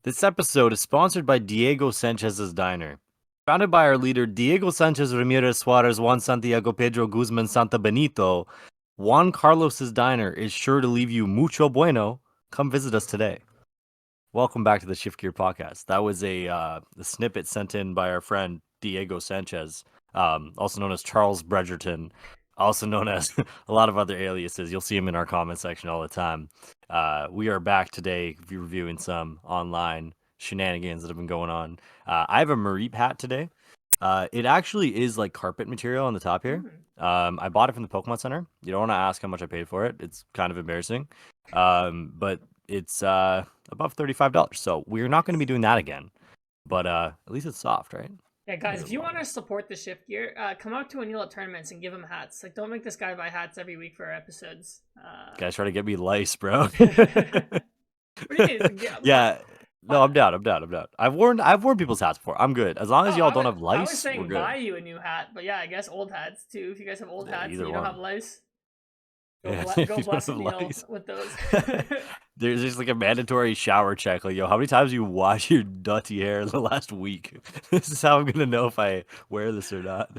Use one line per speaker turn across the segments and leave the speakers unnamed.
This episode is sponsored by Diego Sanchez's Diner. Founded by our leader Diego Sanchez Ramirez Suarez Juan Santiago Pedro Guzman Santa Benito, Juan Carlos's Diner is sure to leave you mucho bueno. Come visit us today. Welcome back to the Shift Gear Podcast. That was a snippet sent in by our friend Diego Sanchez, also known as Charles Bredgerton, also known as a lot of other aliases. You'll see him in our comment section all the time. We are back today reviewing some online shenanigans that have been going on. I have a Mareep hat today. It actually is like carpet material on the top here. I bought it from the Pokemon Center. You don't want to ask how much I paid for it. It's kind of embarrassing. But it's above $35. So we're not going to be doing that again. But at least it's soft, right?
Yeah, guys, if you want to support the Shift Gear, come out to Aneil at tournaments and give him hats. Like, don't make this guy buy hats every week for our episodes.
Guys try to get me lice, bro.
What do you mean?
Yeah. No, I'm down. I've worn people's hats before. I'm good. As long as y'all don't have
I was
lice, we're
saying
good.
buy you a new hat, but yeah, I guess old hats too. If you guys have old hats and
either
you don't
one.
have lice,
Yeah,
go
if you
bless
don't have
Aneil
lice.
with those.
There's just like a mandatory shower check. Like, yo, how many times you wash your dirty hair in the last week? This is how I'm gonna know if I wear this or not.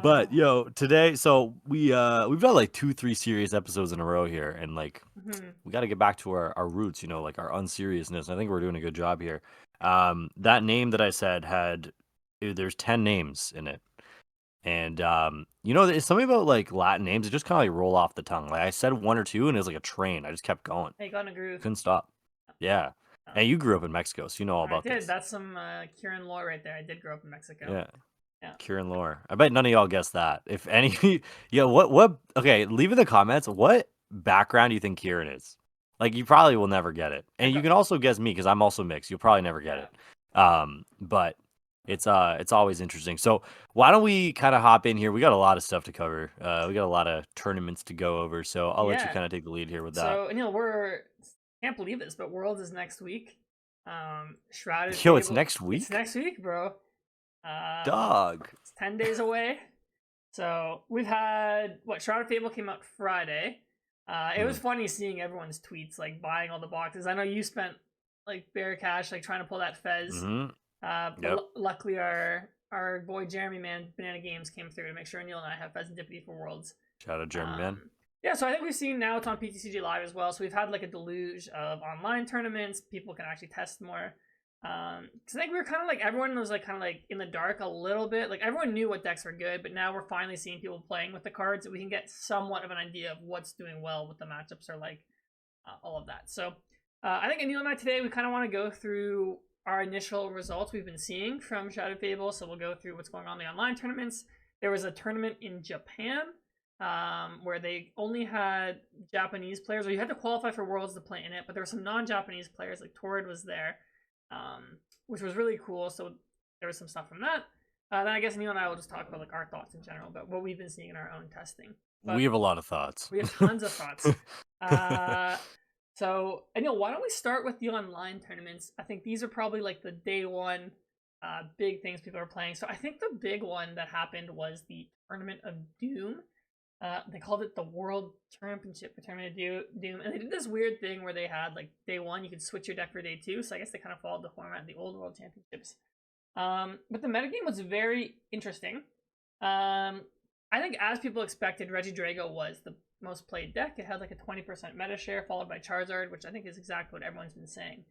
But yo, today, so we've got like 2-3 serious episodes in a row here, and like we got to get back to our roots, like our unseriousness. I think we're doing a good job here. That name that I said there's 10 names in it. And there's something about like Latin names, it just kind of like roll off the tongue. Like I said one or two and it was like a train. I just kept going.
Hey, got in a groove.
Couldn't stop. Yeah. And you grew up in Mexico, so you know all
I
about
did.
this.
That's some Ciaran lore right there. I did grow up in Mexico.
Yeah.
Yeah.
Ciaran lore. I bet none of y'all guessed that. If any yeah, what okay, leave in the comments what background you think Ciaran is. Like you probably will never get it. And you can also guess me because I'm also mixed. You'll probably never get it. But it's always interesting. So why don't we kind of hop in here? We got a lot of stuff to cover. We got a lot of tournaments to go over. So I'll let you kind of take the lead here with that.
So Aneil, can't believe this, but Worlds is next week. Shrouded
Yo,
Fable,
it's next week.
It's next week, bro.
Dog.
It's 10 days away. So we've had Shrouded Fable came out Friday. It was funny seeing everyone's tweets like buying all the boxes. I know you spent like bare cash like trying to pull that Fez. But luckily our boy Jeremy Man Banana Games came through to make sure Aneil and I have Fezandipiti for Worlds.
Shout out Jeremy Man.
Yeah, so I think we've seen now it's on PTCG Live as well. So we've had like a deluge of online tournaments. People can actually test more. Cause I think we were kind of like everyone was like kind of like in the dark a little bit. Like everyone knew what decks were good, but now we're finally seeing people playing with the cards that we can get somewhat of an idea of what's doing well, what the matchups are like, all of that. So I think Aneil and I today we kind of want to go through our initial results we've been seeing from Shrouded Fable. So we'll go through what's going on in the online tournaments. There was a tournament in Japan where they only had Japanese players, or you had to qualify for Worlds to play in it, but there were some non-Japanese players, like Torrid was there, which was really cool. So there was some stuff from that. Then I guess Aneil and I will just talk about like our thoughts in general, about what we've been seeing in our own testing.
But we have a lot of thoughts.
We have tons of thoughts. So Aneil, why don't we start with the online tournaments? I think these are probably like the day one big things people are playing. So I think the big one that happened was the Tournament of Doom. They called it the World Championship for Tournament of Doom, and they did this weird thing where they had like day one you could switch your deck for day two. So I guess they kind of followed the format of the old World Championships. But the metagame was very interesting. I think as people expected, Regidrago was the most played deck. It had like a 20% meta share, followed by Charizard, which I think is exactly what everyone's been saying.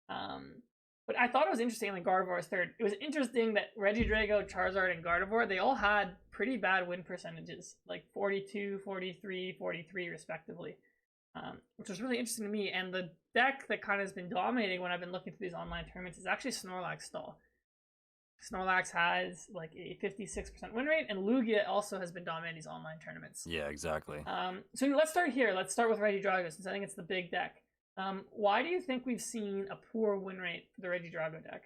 But I thought it was interesting, like Gardevoir was third. It was interesting that Regidrago, Charizard, and Gardevoir, they all had pretty bad win percentages, like 42, 43, 43 respectively, which was really interesting to me. And the deck that kind of has been dominating when I've been looking through these online tournaments is actually Snorlax stall. Snorlax has like a 56% win rate, and Lugia also has been dominating these online tournaments.
Yeah, exactly.
So let's start here. Let's start with Regidrago, since I think it's the big deck. Why do you think we've seen a poor win rate for the Regidrago deck?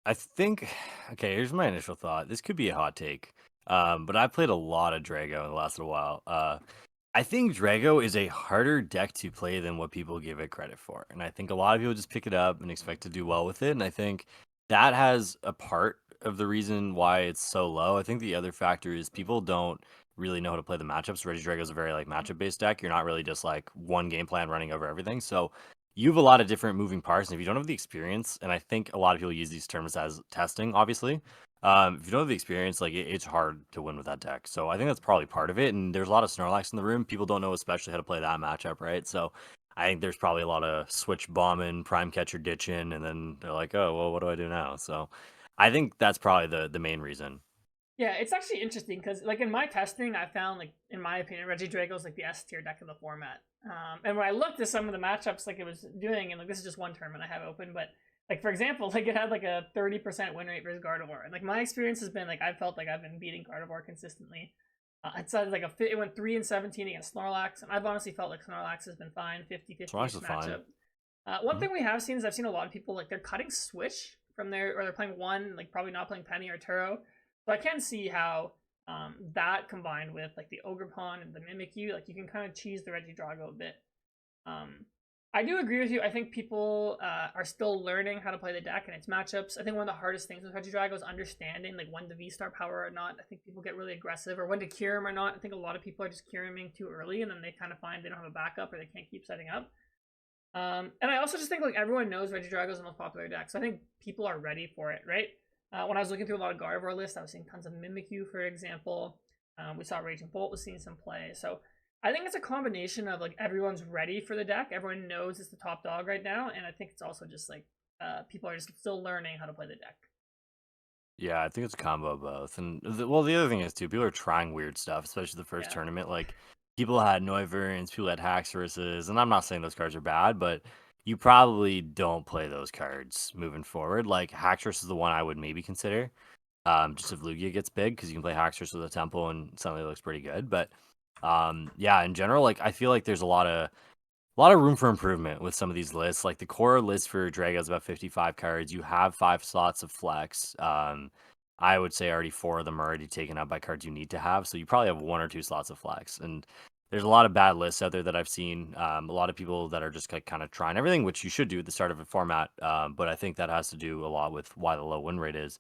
I think, okay, here's my initial thought. This could be a hot take, but I played a lot of Drago in the last little while. I think Drago is a harder deck to play than what people give it credit for. And I think a lot of people just pick it up and expect to do well with it. And I think that has a part of the reason why it's so low. I think the other factor is people don't really know how to play the matchups. Regidrago is a very like matchup based deck. You're not really just like one game plan running over everything. So you have a lot of different moving parts, and if you don't have the experience, and I think a lot of people use these terms as testing, obviously. If you don't have the experience, like it's hard to win with that deck. So I think that's probably part of it. And there's a lot of Snorlax in the room. People don't know especially how to play that matchup, right? So I think there's probably a lot of switch bombing, prime catcher ditching, and then they're like, oh well, what do I do now? So I think that's probably the main reason.
Yeah, it's actually interesting because, like, in my testing, I found, like, in my opinion, Regidrago is like the S tier deck of the format. And when I looked at some of the matchups, like it was doing, and like this is just one tournament I have open, but like for example, like it had like a 30% win rate versus Gardevoir, and like my experience has been like I felt like I've been beating Gardevoir consistently. It said like it went 3-17 against Snorlax, and I've honestly felt like Snorlax has been fine, 50-50
Snorlax
ish
is fine.
matchup. One
Mhm.
thing we have seen is I've seen a lot of people like they're cutting Switch from their, or they're playing one, like probably not playing Penny or Turo. So I can see how that combined with like the Ogerpon and the Mimikyu, like you can kind of cheese the Regidrago a bit. Um, I do agree with you. I think people are still learning how to play the deck and its matchups. I think one of the hardest things with Regidrago is understanding like when to V-Star power or not. I think people get really aggressive, or when to cure him or not. I think a lot of people are just curing too early, and then they kind of find they don't have a backup or they can't keep setting up. And I also just think like everyone knows Regidrago is the most popular deck, so I think people are ready for it, right? When I was looking through a lot of Gardevoir lists, I was seeing tons of Mimikyu, for example. We saw Raging Bolt was seeing some play, so I think it's a combination of like everyone's ready for the deck, everyone knows it's the top dog right now, and I think it's also just like people are just still learning how to play the deck.
Yeah, I think it's a combo of both. And well, the other thing is too, people are trying weird stuff, especially the first
Yeah.
tournament. Like people had Noivern, people had Haxoruses, and I'm not saying those cards are bad, but you probably don't play those cards moving forward. Like Haxorus is the one I would maybe consider. Just if Lugia gets big, because you can play Haxorus with a Temple and suddenly it looks pretty good. But yeah, in general, like I feel like there's a lot of room for improvement with some of these lists. Like the core list for Drago is about 55 cards. You have 5 slots of flex. I would say already 4 of them are already taken up by cards you need to have. So you probably have 1 or 2 slots of flex. And there's a lot of bad lists out there that I've seen. A lot of people that are just like kind of trying everything, which you should do at the start of a format. But I think that has to do a lot with why the low win rate is.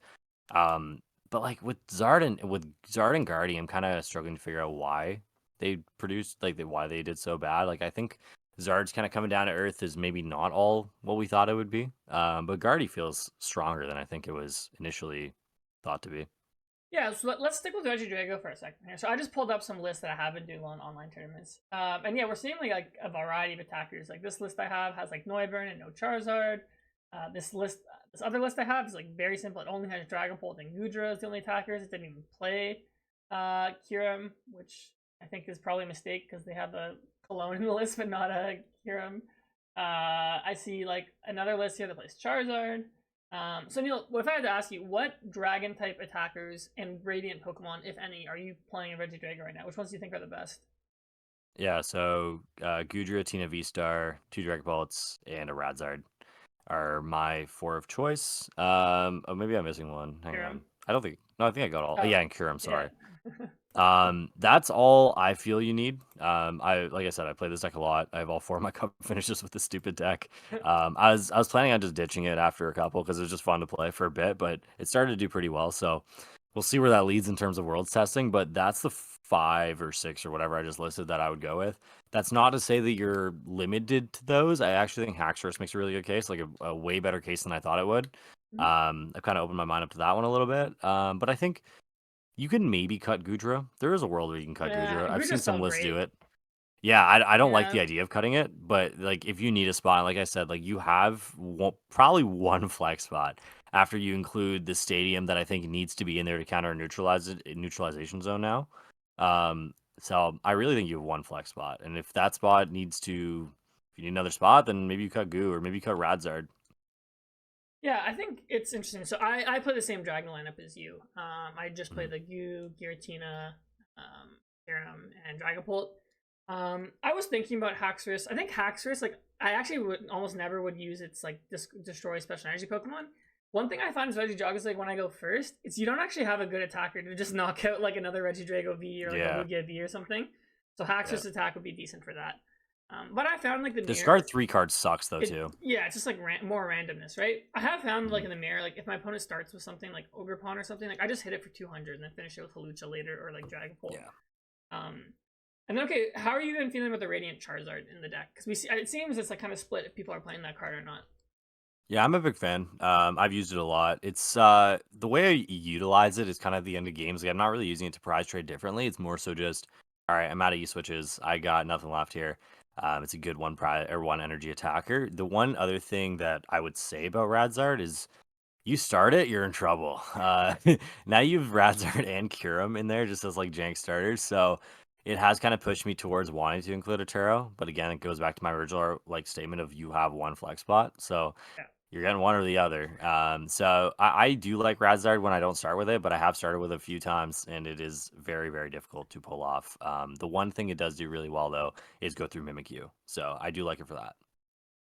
Um, but like with Zard and Guardy, I'm kind of struggling to figure out why they produced why they did so bad. Like I think Zard's kind of coming down to earth is maybe not all what we thought it would be. But Guardy feels stronger than I think it was initially thought to be.
Yeah, so let's stick with Regidrago for a second here. So I just pulled up some lists that I have been doing on online tournaments. And yeah, we're seeing like a variety of attackers. Like this list I have has like Noivern and no Charizard. This other list I have is like very simple. It only has Dragapult and Gudra as the only attackers. It didn't even play Kyurem, which I think is probably a mistake because they have a Cologne in the list, but not a Kyurem. I see like another list here that plays Charizard. So Neil, if I had to ask you, what dragon type attackers and radiant Pokemon, if any, are you playing in Regidrago right now? Which ones do you think are the best?
Yeah, so Gudra, Tina V-Star, 2 Dragapults, and a Radzard are my 4 of choice. Oh, maybe I'm missing one. Hang on.
Kyurem?
I don't think. No, I think I got all.
Oh,
Yeah, and Kyurem.
yeah.
Sorry. That's all I feel you need. I like I said, I play this deck a lot. I have all 4 of my cup finishes with this stupid deck. I was planning on just ditching it after a couple because it was just fun to play for a bit, but it started to do pretty well. So we'll see where that leads in terms of worlds testing. But that's the 5 or 6 or whatever I just listed that I would go with. That's not to say that you're limited to those. I actually think Haxorus makes a really good case, like a way better case than I thought it would. I've kind of opened my mind up to that one a little bit. But I think you can maybe cut Gudra. There is a world where you can cut
Yeah,
Gudra. I've seen
Gudra's
some
still
lists do
great.
it. Yeah, I don't like
Yeah.
the idea of cutting it, but like if you need a spot, like I said, like you have probably one flex spot after you include the stadium that I think needs to be in there to counter neutralize it in neutralization zone now. So I really think you have one flex spot, and if that spot needs to, if you need another spot, then maybe you cut Goo or maybe you cut Radzard.
Yeah, I think it's interesting. So I play the same dragon lineup as you. I just play
Mhm.
the Gu, Giratina, Serum, and Dragapult. I was thinking about Haxorus. I think Haxorus, like, I actually would almost never would use its like destroy special energy Pokemon. One thing I find is Regidrago is like when I go first, it's you don't actually have a good attacker to just knock out like another Regidrago V or like a
Yeah,
Lugia V or something. So
yeah.
Haxorus attack would be decent for that. But I found like the
Discard
mirror,
3 cards sucks though
it
too.
yeah, it's just like more randomness, right? I have found like
Mhm.
in the mirror, like if my opponent starts with something like Ogerpon or something, like I just hit it for 200 and then finish it with Halucha later or like Dragapult.
Yeah.
Um, And okay, how are you even feeling about the Radiant Charizard in the deck? Because we see it seems it's like kind of split if people are playing that card or not.
Yeah, I'm a big fan. I've used it a lot. It's the way I utilize it is kind of at the end of games. Like, I'm not really using it to prize trade differently. It's more so just, all right, I'm out of E-switches. I got nothing left here. It's a good one prize or one energy attacker. The one other thing that I would say about Radzard is you start it, you're in trouble. Now you've Radzard and Kyurem in there just as like jank starters. So it has kind of pushed me towards wanting to include a Taro. But again, it goes back to my original like statement of you have one flex spot. So
Yeah.
you're getting one or the other. So I do like Radzard when I don't start with it, but I have started with it a few times, and it is very, very difficult to pull off. The one thing it does do really well, though, is go through Mimikyu. So I do like it for that.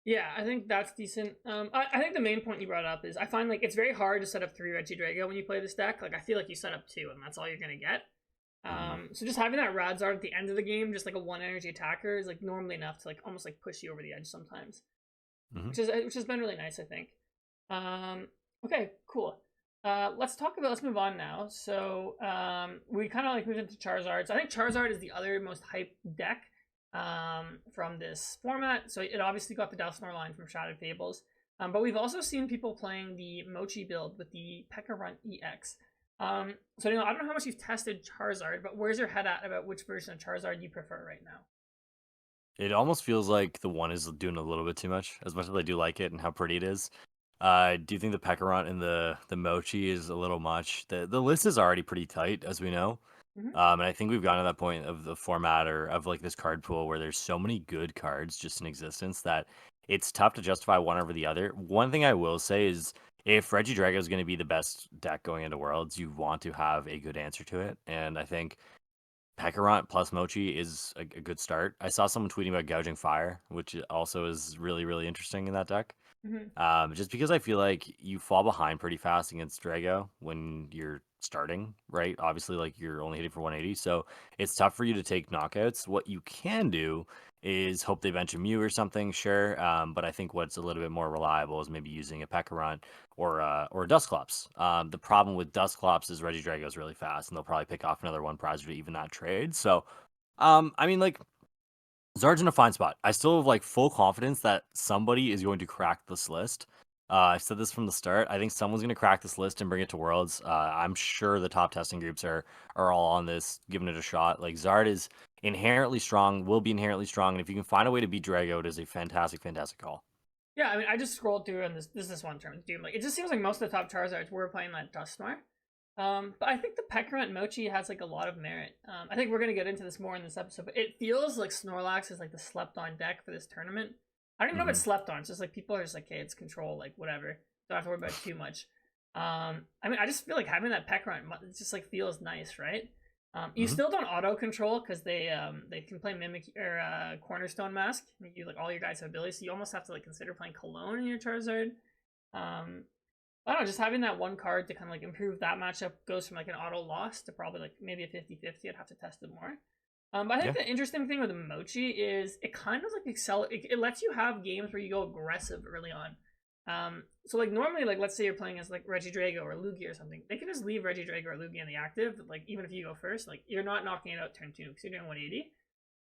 Yeah, I think that's decent. I think the main point you brought up is I find like it's very hard to set up 3 Regidrago when you play this deck. Like I feel like you set up 2 and that's all you're gonna get.
Hmm.
So just having that Radzard at the end of the game, just like a 1 energy attacker, is like normally enough to like almost like push you over the edge sometimes,
Hmm.
which has been really nice, I think. Um, okay, cool. Let's move on now. So we kind of like moved into Charizard. So I think Charizard is the other most hyped deck from this format. So it obviously got the Dusknoir line from Shrouded Fables. But we've also seen people playing the Mochi build with the P.E.K.K.A Runt EX. So I don't know how much you've tested Charizard, but where's your head at about which version of Charizard you prefer right now?
It almost feels like the one is doing a little bit too much as I do like it and how pretty it is. I do think the Pekkarant and the Mochi is a little much. The list is already pretty tight, as we know.
Mm-hmm.
And I think we've gotten to that point of the format or of like this card pool where there's so many good cards just in existence that it's tough to justify one over the other. One thing I will say is if Regidrago is going to be the best deck going into Worlds, you want to have a good answer to it. And I think Pekkarant plus Mochi is a good start. I saw someone tweeting about gouging fire, which also is really, really interesting in that deck.
Mm-hmm.
Just because I feel like you fall behind pretty fast against Drago when you're starting, right? Obviously, like you're only hitting for 180, so it's tough for you to take knockouts. What you can do is hope they bench a Mew or something, sure. But I think what's a little bit more reliable is maybe using a Pekkarant or a Dusclops. The problem with Dusclops is Regidrago is really fast, and they'll probably pick off another one prize to even that trade. So, I mean, like Zard's in a fine spot. I still have like full confidence that somebody is going to crack this list. I've said this from the start. I think someone's going to crack this list and bring it to Worlds. I'm sure the top testing groups are all on this, giving it a shot. Like Zard is inherently strong, will be inherently strong, and if you can find a way to beat Drago, it is a fantastic, fantastic call.
Yeah, I mean, I just scrolled through and this one term Doom. Like, it just seems like most of the top Charizards were playing that Dusknoir. But I think the Pekkarant Mochi has like a lot of merit. I think we're gonna get into this more in this episode, but it feels like Snorlax is like the slept on deck for this tournament. I don't even know if it's
Hmm.
slept on. It's just like people are just like, hey, it's control, like whatever. Don't have to worry about it too much. I mean, I just feel like having that Pekkarant, it just like feels nice, right? You
Hmm.
still don't auto control because they can play Mimic or Cornerstone Mask. You like all your guys have abilities, so you almost have to like consider playing Cologne in your Charizard. Um, I don't know, just having that one card to kind of like improve that matchup goes from like an auto loss to probably like maybe a 50-50. I'd have to test it more. But I think
Yeah.
the interesting thing with Mochi is it kind of like it lets you have games where you go aggressive early on. So like normally, like let's say you're playing as like Regidrago or Lugia or something, they can just leave Regidrago or Lugia in the active. Like even if you go first, like you're not knocking it out turn 2 because you're doing 180.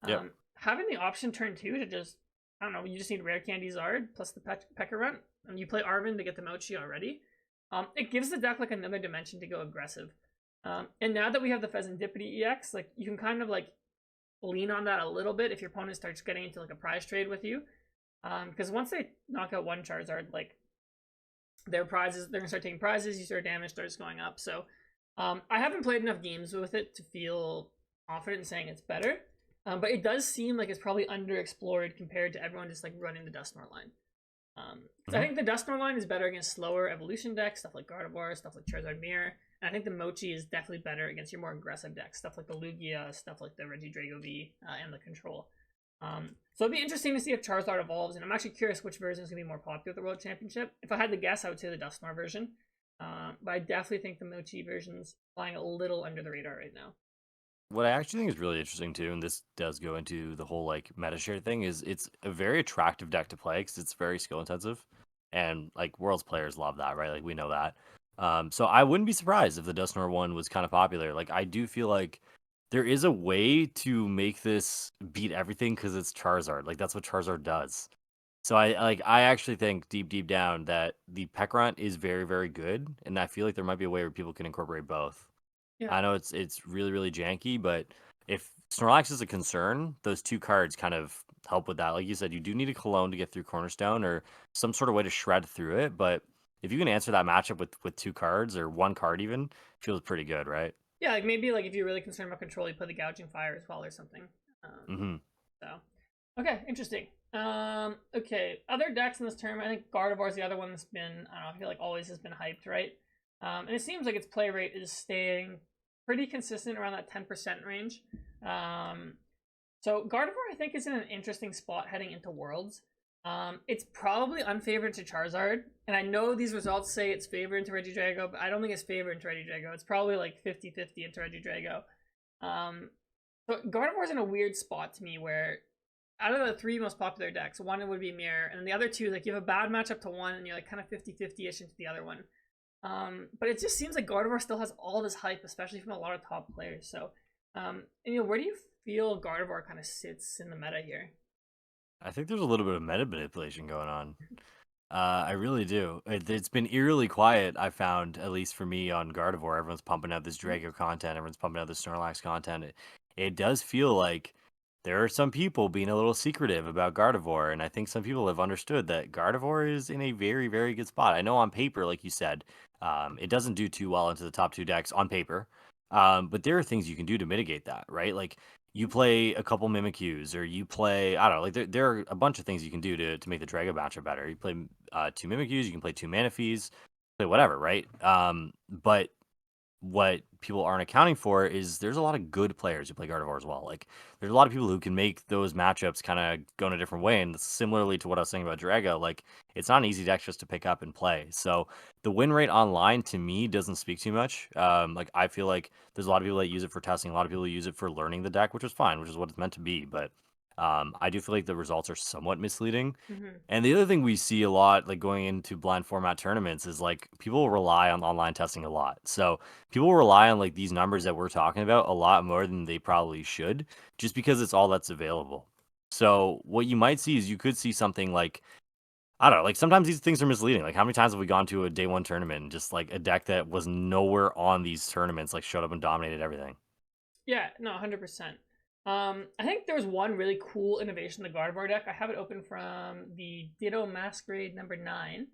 Yep.
Having the option turn 2 to just I don't know, you just need Rare Candy Zard plus the P.E.K.K.A Runt, and you play Arvin to get the Mochi already. It gives the deck like another dimension to go aggressive. And now that we have the Fezandipiti EX, like you can kind of like lean on that a little bit if your opponent starts getting into like a prize trade with you. Because once they knock out one Charizard, like their prizes, they're gonna start taking prizes. Your damage starts going up. So I haven't played enough games with it to feel confident in saying it's better. But it does seem like it's probably underexplored compared to everyone just like running the Dusknoir line. I
Hmm.
think the Dusknoir line is better against slower evolution decks, stuff like Gardevoir, stuff like Charizard Mirror. And I think the Mochi is definitely better against your more aggressive decks, stuff like the Lugia, stuff like the Regidrago V, and the Control. So it'd be interesting to see if Charizard evolves, and I'm actually curious which version is going to be more popular at the World Championship. If I had to guess, I would say the Dusknoir version. But I definitely think the Mochi version's flying a little under the radar right now.
What I actually think is really interesting too, and this does go into the whole like meta share thing, is it's a very attractive deck to play because it's very skill intensive, and like Worlds players love that, right? Like we know that. So I wouldn't be surprised if the Dusknoir one was kind of popular. Like I do feel like There is a way to make this beat everything because it's Charizard. Like that's what Charizard does. So I actually think deep down that the Pekrunt is very very good, and I feel like there might be a way where people can incorporate both.
Yeah.
I know it's really really janky, but if Snorlax is a concern, those two cards kind of help with that. Like you said, you do need a Cologne to get through Cornerstone or some sort of way to shred through it. But if you can answer that matchup with two cards or one card even, feels pretty good, right?
Yeah, like maybe like if you're really concerned about control, you put the gouging fire as well or something.
Mm-hmm.
So okay, interesting. Okay, other decks in this term, I think Gardevoir is the other one that's been, I don't know, I feel like always has been hyped, right? And it seems like its play rate is staying pretty consistent around that 10% range. Um, so Gardevoir, I think, is in an interesting spot heading into Worlds. It's probably unfavored to Charizard, and I know these results say it's favored into Regidrago, but I don't think it's favored into Regidrago. It's probably like 50-50 into Regidrago. So Gardevoir's in a weird spot to me where out of the three most popular decks, one would be Mirror, and the other two, like you have a bad matchup to one, and you're like kind of 50-50-ish into the other one. But it just seems like Gardevoir still has all this hype, especially from a lot of top players. So, and, where do you feel Gardevoir kind of sits in the meta here?
I think there's a little bit of meta manipulation going on. I really do. It's been eerily quiet, I found, at least for me on Gardevoir. Everyone's pumping out this Drago content, everyone's pumping out this Snorlax content. It does feel like there are some people being a little secretive about Gardevoir, and I think some people have understood that Gardevoir is in a very, very good spot. I know on paper, like you said, it doesn't do too well into the top two decks on paper, but there are things you can do to mitigate that, right? Like you play a couple Mimikyus, or you play, I don't know, like there are a bunch of things you can do to make the Drago matchup better. You play two Mimikyus, you can play two Manaphy's, play whatever, right? But what people aren't accounting for is there's a lot of good players who play Gardevoir as well. Like there's a lot of people who can make those matchups kind of go in a different way. And similarly to what I was saying about Drago, like it's not an easy deck just to pick up and play. So the win rate online to me doesn't speak too much. Like I feel like there's a lot of people that use it for testing, a lot of people use it for learning the deck, which is fine, which is what it's meant to be. But I do feel like the results are somewhat misleading.
Mm-hmm.
And the other thing we see a lot, like going into blind format tournaments, is like people rely on online testing a lot. So people rely on like these numbers that we're talking about a lot more than they probably should, just because it's all that's available. So what you might see is you could see something like, I don't know, like sometimes these things are misleading. Like how many times have we gone to a day one tournament and just like a deck that was nowhere on these tournaments like showed up and dominated everything?
Yeah, no, 100%. I think there was one really cool innovation in the Gardevoir deck. I have it open from the Ditto Masquerade number 9.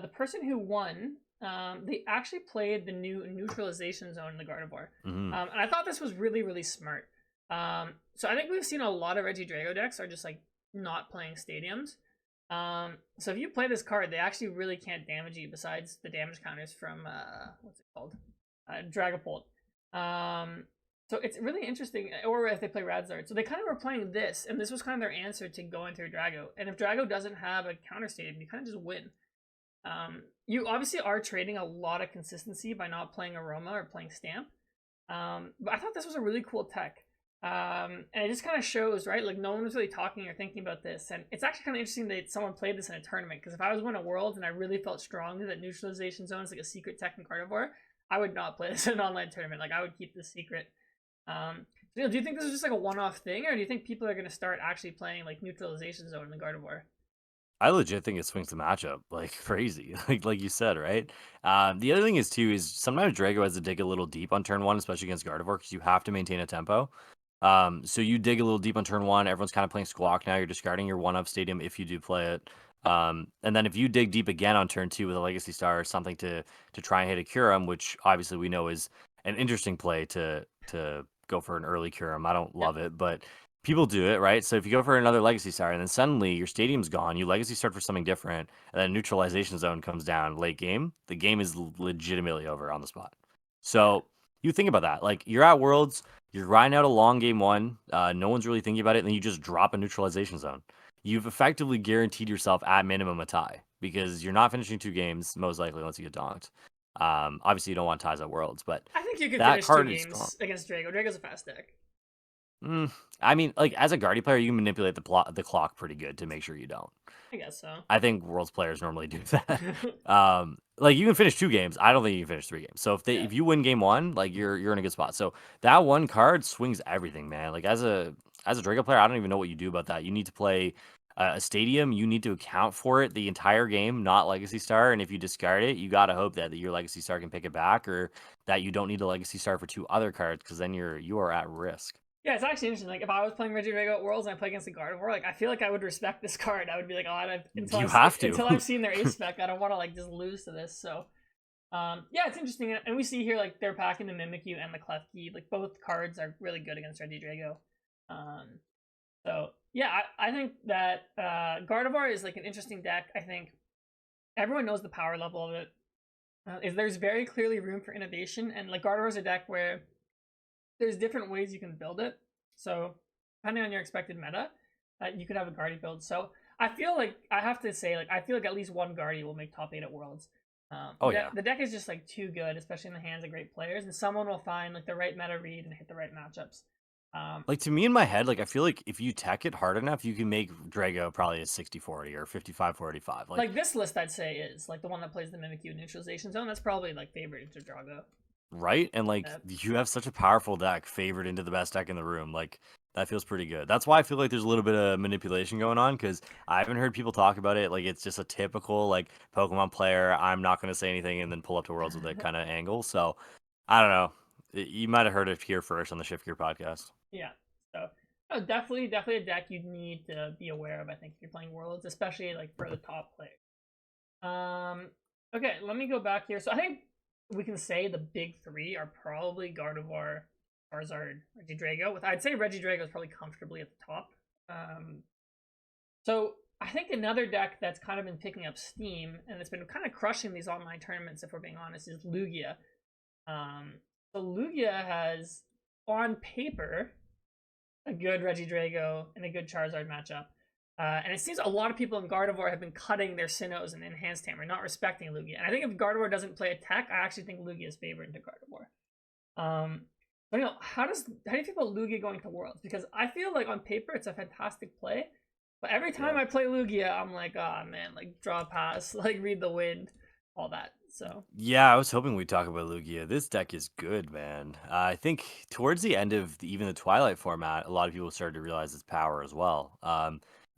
The person who won, they actually played the new neutralization zone in the Gardevoir.
Hmm.
And I thought this was really, really smart. So I think we've seen a lot of Regidrago decks are just like not playing stadiums. So if you play this card, they actually really can't damage you besides the damage counters from what's it called? Dragapult. So it's really interesting, or if they play Radzard. So they kind of were playing this, and this was kind of their answer to going through Drago. And if Drago doesn't have a counter stadium, you kind of just win. You obviously are trading a lot of consistency by not playing Aroma or playing Stamp. But I thought this was a really cool tech. And it just kind of shows, right? Like no one was really talking or thinking about this, and it's actually kind of interesting that someone played this in a tournament. Because if I was winning a World and I really felt strongly that neutralization zone is like a secret tech in Carnivore, I would not play this in an online tournament. Like I would keep this secret. Do you think this is just like a one-off thing, or do you think people are going to start actually playing like neutralization zone in the Gardevoir?
I legit think it swings the matchup like crazy, like you said, right? The other thing is too is sometimes Drago has to dig a little deep on turn one, especially against Gardevoir, because you have to maintain a tempo. So you dig a little deep on turn one. Everyone's kind of playing Squawk now. You're discarding your one up stadium if you do play it. And then if you dig deep again on turn two with a Legacy Star or something to try and hit a Curum, which obviously we know is an interesting play to go for an early Curum. I don't
Yep.
love it, but people do it, right? So if you go for another Legacy Star and then suddenly your stadium's gone, you Legacy Start for something different, and then neutralization zone comes down late game, the game is legitimately over on the spot.
Yeah.
So you think about that. Like you're at Worlds, you're grinding out a long game one, no one's really thinking about it, and then you just drop a neutralization zone. You've effectively guaranteed yourself at minimum a tie because you're not finishing two games, most likely, unless you get donked. Obviously, you don't want ties at Worlds, but
I think you could
that
finish two
card is strong.
games against Drago. Drago's a fast deck.
Mm, I mean, like as a Guardy player, you can manipulate the clock pretty good to make sure you don't.
I guess so.
I think Worlds players normally do that. like you can finish 2 games. I don't think you can finish 3 games. So
Yeah.
if you win game 1, like you're in a good spot. So that one card swings everything, man. Like as a Draco player, I don't even know what you do about that. You need to play a stadium. You need to account for it the entire game, not Legacy Star. And if you discard it, you gotta hope that your Legacy Star can pick it back, or that you don't need a Legacy Star for 2 other cards, because then you are at risk.
Yeah, it's actually interesting. Like if I was playing Regidrago at Worlds and I play against a Gardevoir, like I feel like I would respect this card. I would be like, oh,
You have to.
until I've seen their ace spec, I don't want to like just lose to this. So, yeah, it's interesting, and we see here like they're packing the Mimikyu and the Klefki. Like both cards are really good against Regidrago. So yeah, I think that Gardevoir is like an interesting deck. I think everyone knows the power level of it. Is there's very clearly room for innovation, and like Gardevoir is a deck where there's different ways you can build it. So depending on your expected meta, you could have a Guardy build. So I feel like I have to say, like I feel like at least one Guardy will make top 8 at Worlds.
Oh yeah.
The deck is just like too good, especially in the hands of great players, and someone will find like the right meta read and hit the right matchups.
Like to me in my head, like I feel like if you tech it hard enough, you can make Drago probably a 60-40 or 55-45.
Like this list, I'd say is like the one that plays the Mimikyu neutralization zone. That's probably like favorite into Drago.
Right? And like you have such a powerful deck favored into the best deck in the room. Like that feels pretty good. That's why I feel like there's a little bit of manipulation going on, because I haven't heard people talk about it. Like it's just a typical like Pokemon player. I'm not going to say anything and then pull up to Worlds with it kind of angle. So I don't know. You might have heard it here first on the Shift Gear podcast.
Yeah. So definitely a deck you'd need to be aware of. I think if you're playing Worlds, especially like for the top players. Okay, let me go back here. So I think we can say the big 3 are probably Gardevoir, Charizard, Regidrago. I'd say Regidrago is probably comfortably at the top. So I think another deck that's kind of been picking up steam and it's been kind of crushing these online tournaments, if we're being honest, is Lugia. So Lugia has, on paper, a good Regidrago and a good Charizard matchup. And it seems a lot of people in Gardevoir have been cutting their Sinnohs and Enhanced Hammer, not respecting Lugia. And I think if Gardevoir doesn't play a tech, I actually think Lugia is favored into Gardevoir. But you know, how do you feel about Lugia going to Worlds? Because I feel like on paper it's a fantastic play, but every time I play Lugia, I'm like, oh man, like draw a pass, like read the wind, all that. So
Yeah, I was hoping we'd talk about Lugia. This deck is good, man. I think towards the end of even the Twilight format, a lot of people started to realize its power as well.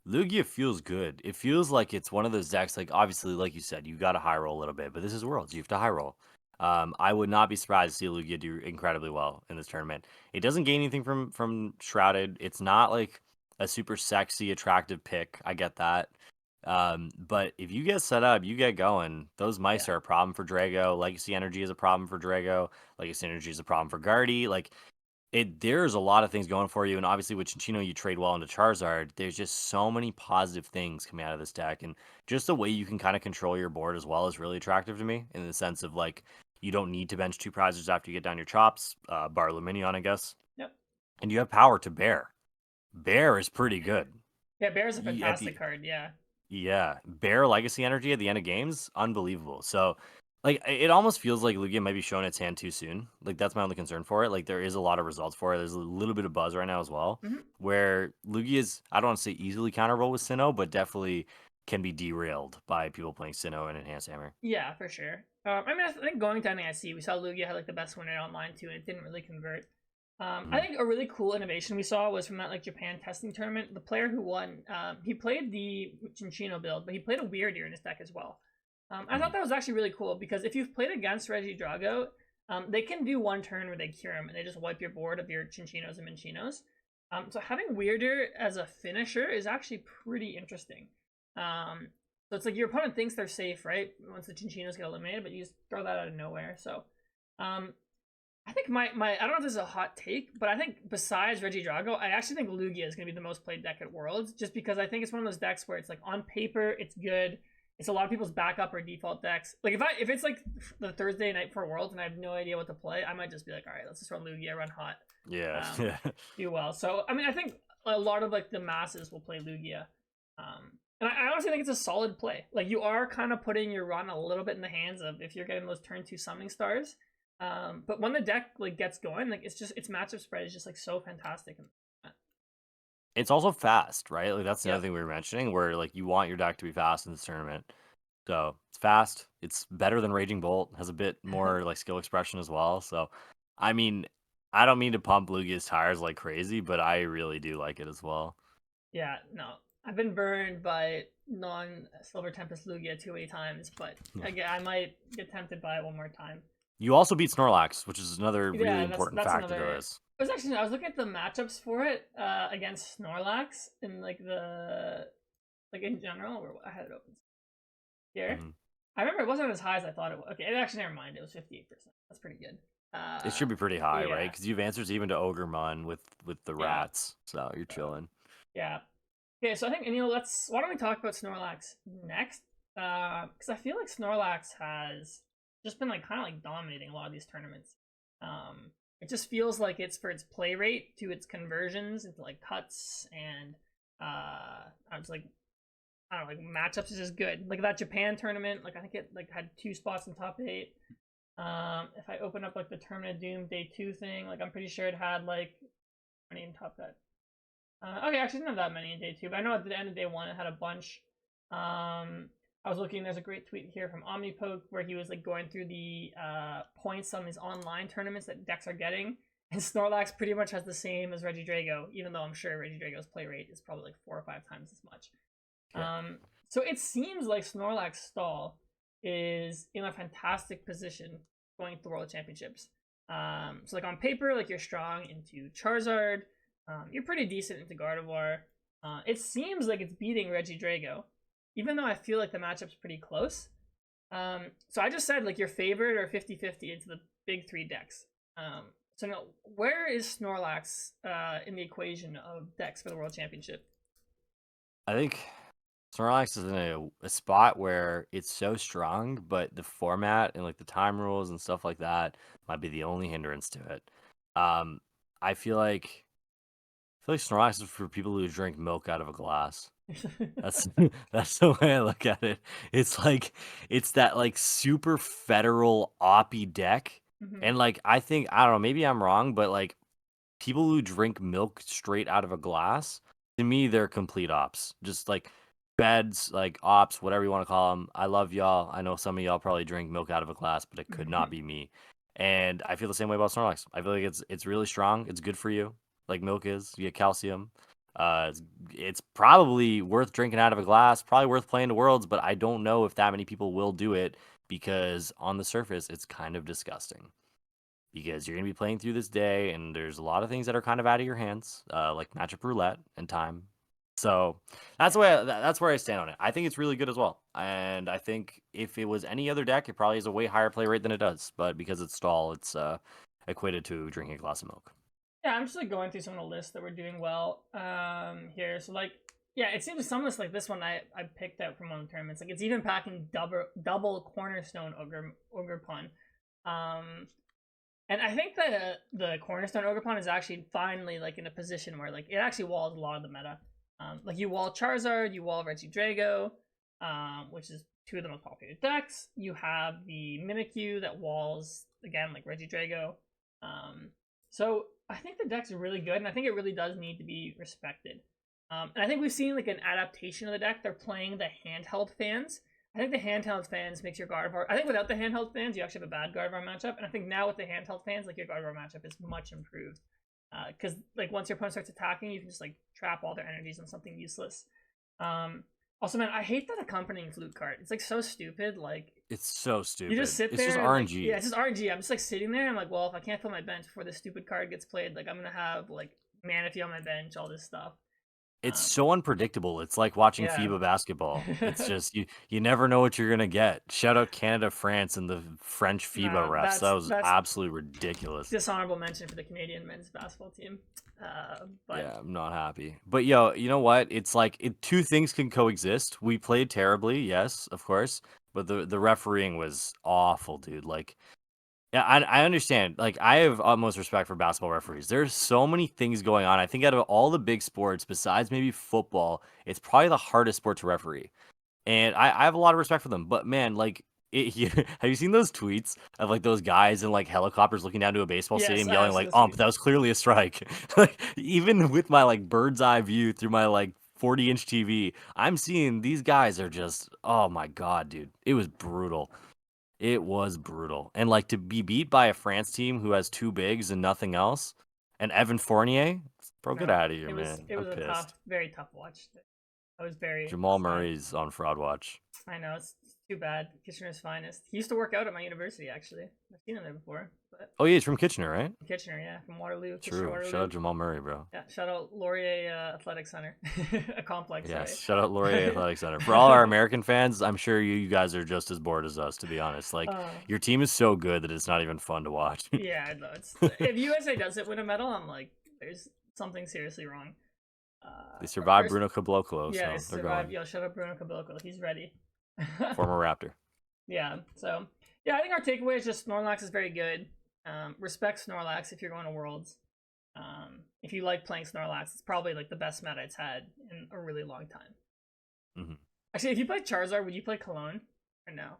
Lugia feels good. It feels like it's one of those decks, like obviously, like you said, you got to high roll a little bit, but this is Worlds. You have to high roll. I would not be surprised to see Lugia do incredibly well in this tournament. It doesn't gain anything from Shrouded. It's not like a super sexy, attractive pick. I get that. But if you get set up, you get going. Those mice are a problem for Drago. Legacy Energy is a problem for Drago. Legacy Energy is a problem for Guardy. Like there's a lot of things going for you. And obviously with Chinchino, you trade well into Charizard. There's just so many positive things coming out of this deck, and just the way you can kind of control your board as well is really attractive to me. In the sense of like you don't need to bench 2 prizes after you get down your chops. Bar Luminion, I guess.
yep.
And you have power to Bear. Bear is pretty good.
Yeah, Bear's a fantastic card. Yeah.
Yeah, Bear Legacy Energy at the end of games, unbelievable. So, like, it almost feels like Lugia might be showing its hand too soon. Like, that's my only concern for it. Like, there is a lot of results for it. There's a little bit of buzz right now as well, where Lugia is, I don't want to say easily counterable with Sinnoh, but definitely can be derailed by people playing Sinnoh and Enhanced Hammer.
Yeah, for sure. I mean, I think going to NAIC, we saw Lugia had like the best winner online too, and it didn't really convert. I think a really cool innovation we saw was from that like Japan testing tournament. The player who won, he played the Chinchino build, but he played a Weird Ear in his deck as well. I thought that was actually really cool because if you've played against Regidrago, they can do one turn where they cure him and they just wipe your board of your Chinchinos and Minchinos. So having Weird Ear as a finisher is actually pretty interesting. So it's like your opponent thinks they're safe, right? Once the Chinchinos get eliminated, but you just throw that out of nowhere. So I think my I don't know if this is a hot take, but I think besides Regidrago, I actually think Lugia is going to be the most played deck at Worlds, just because I think it's one of those decks where it's like on paper it's good. It's a lot of people's backup or default decks. Like if it's like the Thursday night before Worlds and I have no idea what to play, I might just be like, all right, let's just run Lugia, run hot.
Yeah,
do well. So I mean, I think a lot of like the masses will play Lugia, and I honestly think it's a solid play. Like you are kind of putting your run a little bit in the hands of if you're getting those turn 2 summoning stars. But when the deck like gets going, like its matchup spread is just like so fantastic.
it's also fast, right? Like that's the other thing we were mentioning, where like you want your deck to be fast in this tournament. So it's fast. It's better than Raging Bolt. Has a bit more like skill expression as well. So, I mean, I don't mean to pump Lugia's tires like crazy, but I really do like it as well.
Yeah, no. I've been burned by non-Silver Tempest Lugia too many times, but
Yeah.
again, I might get tempted by it one more time.
You also beat Snorlax, which is another really
Yeah,
important
that's
factor to
another.
this.
I was looking at the matchups for it against Snorlax in like the like in general. Where I had it open here.
Hmm.
I remember it wasn't as high as I thought it was. Okay, actually never mind. It was 58%. That's pretty good.
It should be pretty high, right?
Yeah,
Because you have answers even to Ogremon with the
yeah,
rats, so you're chilling.
yeah. Okay, so I think Aneil, let's. Why don't we talk about Snorlax next? Because I feel like Snorlax has just been like kind of like dominating a lot of these tournaments. It just feels like it's for its play rate to its conversions into like cuts and I was like I don't know, like matchups is just good. Like that Japan tournament, like I think it like had 2 spots in top 8. If I open up like the Tournament of Doom Day 2 thing, like I'm pretty sure it had like how many in top cut. Okay, actually, not that many in day 2, but I know at the end of day 1 it had a bunch. I was looking. There's a great tweet here from Omnipoke where he was like going through the points on these online tournaments that decks are getting, and Snorlax pretty much has the same as Regidrago, even though I'm sure Regidrago's play rate is probably like 4 or 5 times as much.
Yeah.
So it seems like Snorlax stall is in a fantastic position going to the World Championships. So like on paper, like you're strong into Charizard, you're pretty decent into Gardevoir. It seems like it's beating Regidrago, even though I feel like the matchup's pretty close. So I just said like you're favored or 50-50 into the big 3 decks. So now, where is Snorlax in the equation of decks for the World Championship?
I think Snorlax is in a spot where it's so strong, but the format and like the time rules and stuff like that might be the only hindrance to it. Um, I feel like Snorlax is for people who drink milk out of a glass. That's that's the way I look at it. It's like it's that like super federal oppy deck.
Mm-hmm.
And like I don't know, maybe I'm wrong, but like people who drink milk straight out of a glass, to me, they're complete ops. Just like beds, like ops, whatever you want to call them. I love y'all. I know some of y'all probably drink milk out of a glass, but it could not be me. And I feel the same way about Snorlax. I feel like it's really strong. It's good for you, like milk is. You get calcium. It's probably worth drinking out of a glass. Probably worth playing the Worlds, but I don't know if that many people will do it because on the surface, it's kind of disgusting because you're going to be playing through this day and there's a lot of things that are kind of out of your hands, like matchup roulette and time. So that's
Yeah.
the way that's where I stand on it. I think it's really good as well, and I think if it was any other deck, it probably has a way higher play rate than it does. But because it's stall, it's equated to drinking a glass of milk.
Yeah, I'm just like going through some of the lists that we're doing well here. So like yeah, it seems some lists like this one I picked out from one of the tournaments. Like it's even packing double cornerstone ogre pun. Um and I think the cornerstone ogre pun is actually finally like in a position where like it actually walls a lot of the meta. Like you wall Charizard, you wall Regidrago, which is 2 of the most popular decks. You have the Mimikyu that walls again like Regidrago. So I think the deck's really good, and I think it really does need to be respected. And I think we've seen like an adaptation of the deck. They're playing the handheld fans. I think the handheld fans makes your Gardevoir. I think without the handheld fans, you actually have a bad Gardevoir matchup. And I think now with the handheld fans, like your Gardevoir matchup is much improved. Because like once your opponent starts attacking, you can just like trap all their energies on something useless. Also, man, I hate that accompanying flute card. It's like so stupid. Like
It's so stupid.
you just sit
It's
there
just
and like
RNG.
yeah, it's just RNG. I'm just like sitting there. I'm like, well, if I can't fill my bench before this stupid card gets played, like I'm gonna have like Manaphy on my bench, all this stuff.
It's
Um,
so unpredictable. It's like watching
yeah.
FIBA basketball. It's just you never know what you're gonna get. Shout out Canada, France, and the French FIBA
Nah,
refs. That was
that's
absolutely ridiculous.
dishonorable mention for the Canadian men's basketball team. But
Yeah, I'm not happy. But yo, you know what? It's like two things can coexist. We played terribly, yes, of course, but the refereeing was awful, dude. Like, yeah, I understand. Like, I have utmost respect for basketball referees. There's so many things going on. I think out of all the big sports, besides maybe football, it's probably the hardest sport to referee. And I have a lot of respect for them. But man, like, have you seen those tweets of like those guys in like helicopters looking down to a baseball
yes,
stadium
I've
yelling
seen
like,
this
"Ump,
tweet.
that was clearly a strike." Like, even with my like bird's eye view through my like 40-inch TV. I'm seeing these guys are just, oh my god, dude. It was brutal. It was brutal. And like to be beat by a France team who has two bigs and nothing else, and Evan Fournier, bro, get
No,
out of here,
it was
man.
it
I'm
was a
pissed.
very tough watch. I was very
Jamal
sad.
Murray's on fraud watch.
I know it's too bad. Kitchener's finest. He used to work out at my university actually. I've seen him there before. But
Oh yeah, he's from Kitchener, right?
Kitchener, yeah, from Waterloo. Kitchener,
True.
Waterloo.
Shout out Jamal Murray, bro.
Yeah, shout out Laurier Athletic Center, a complex.
Yes,
Sorry.
shout out Laurier Athletic Center. For all our American fans, I'm sure you guys are just as bored as us, to be honest. Like, your team is so good that it's not even fun to watch.
Yeah, I know. If USA doesn't win a medal, I'm like, there's something seriously wrong.
They survived Bruno Caboclo,
yeah,
so they're going.
Yo, shut up, Bruno Caboclo. He's ready.
Former Raptor.
Yeah, so yeah, I think our takeaway is just Snorlax is very good. Respect Snorlax if you're going to Worlds. If you like playing Snorlax, it's probably like the best meta it's had in a really long time.
Mm-hmm.
Actually, if you play Charizard, would you play Cologne or no?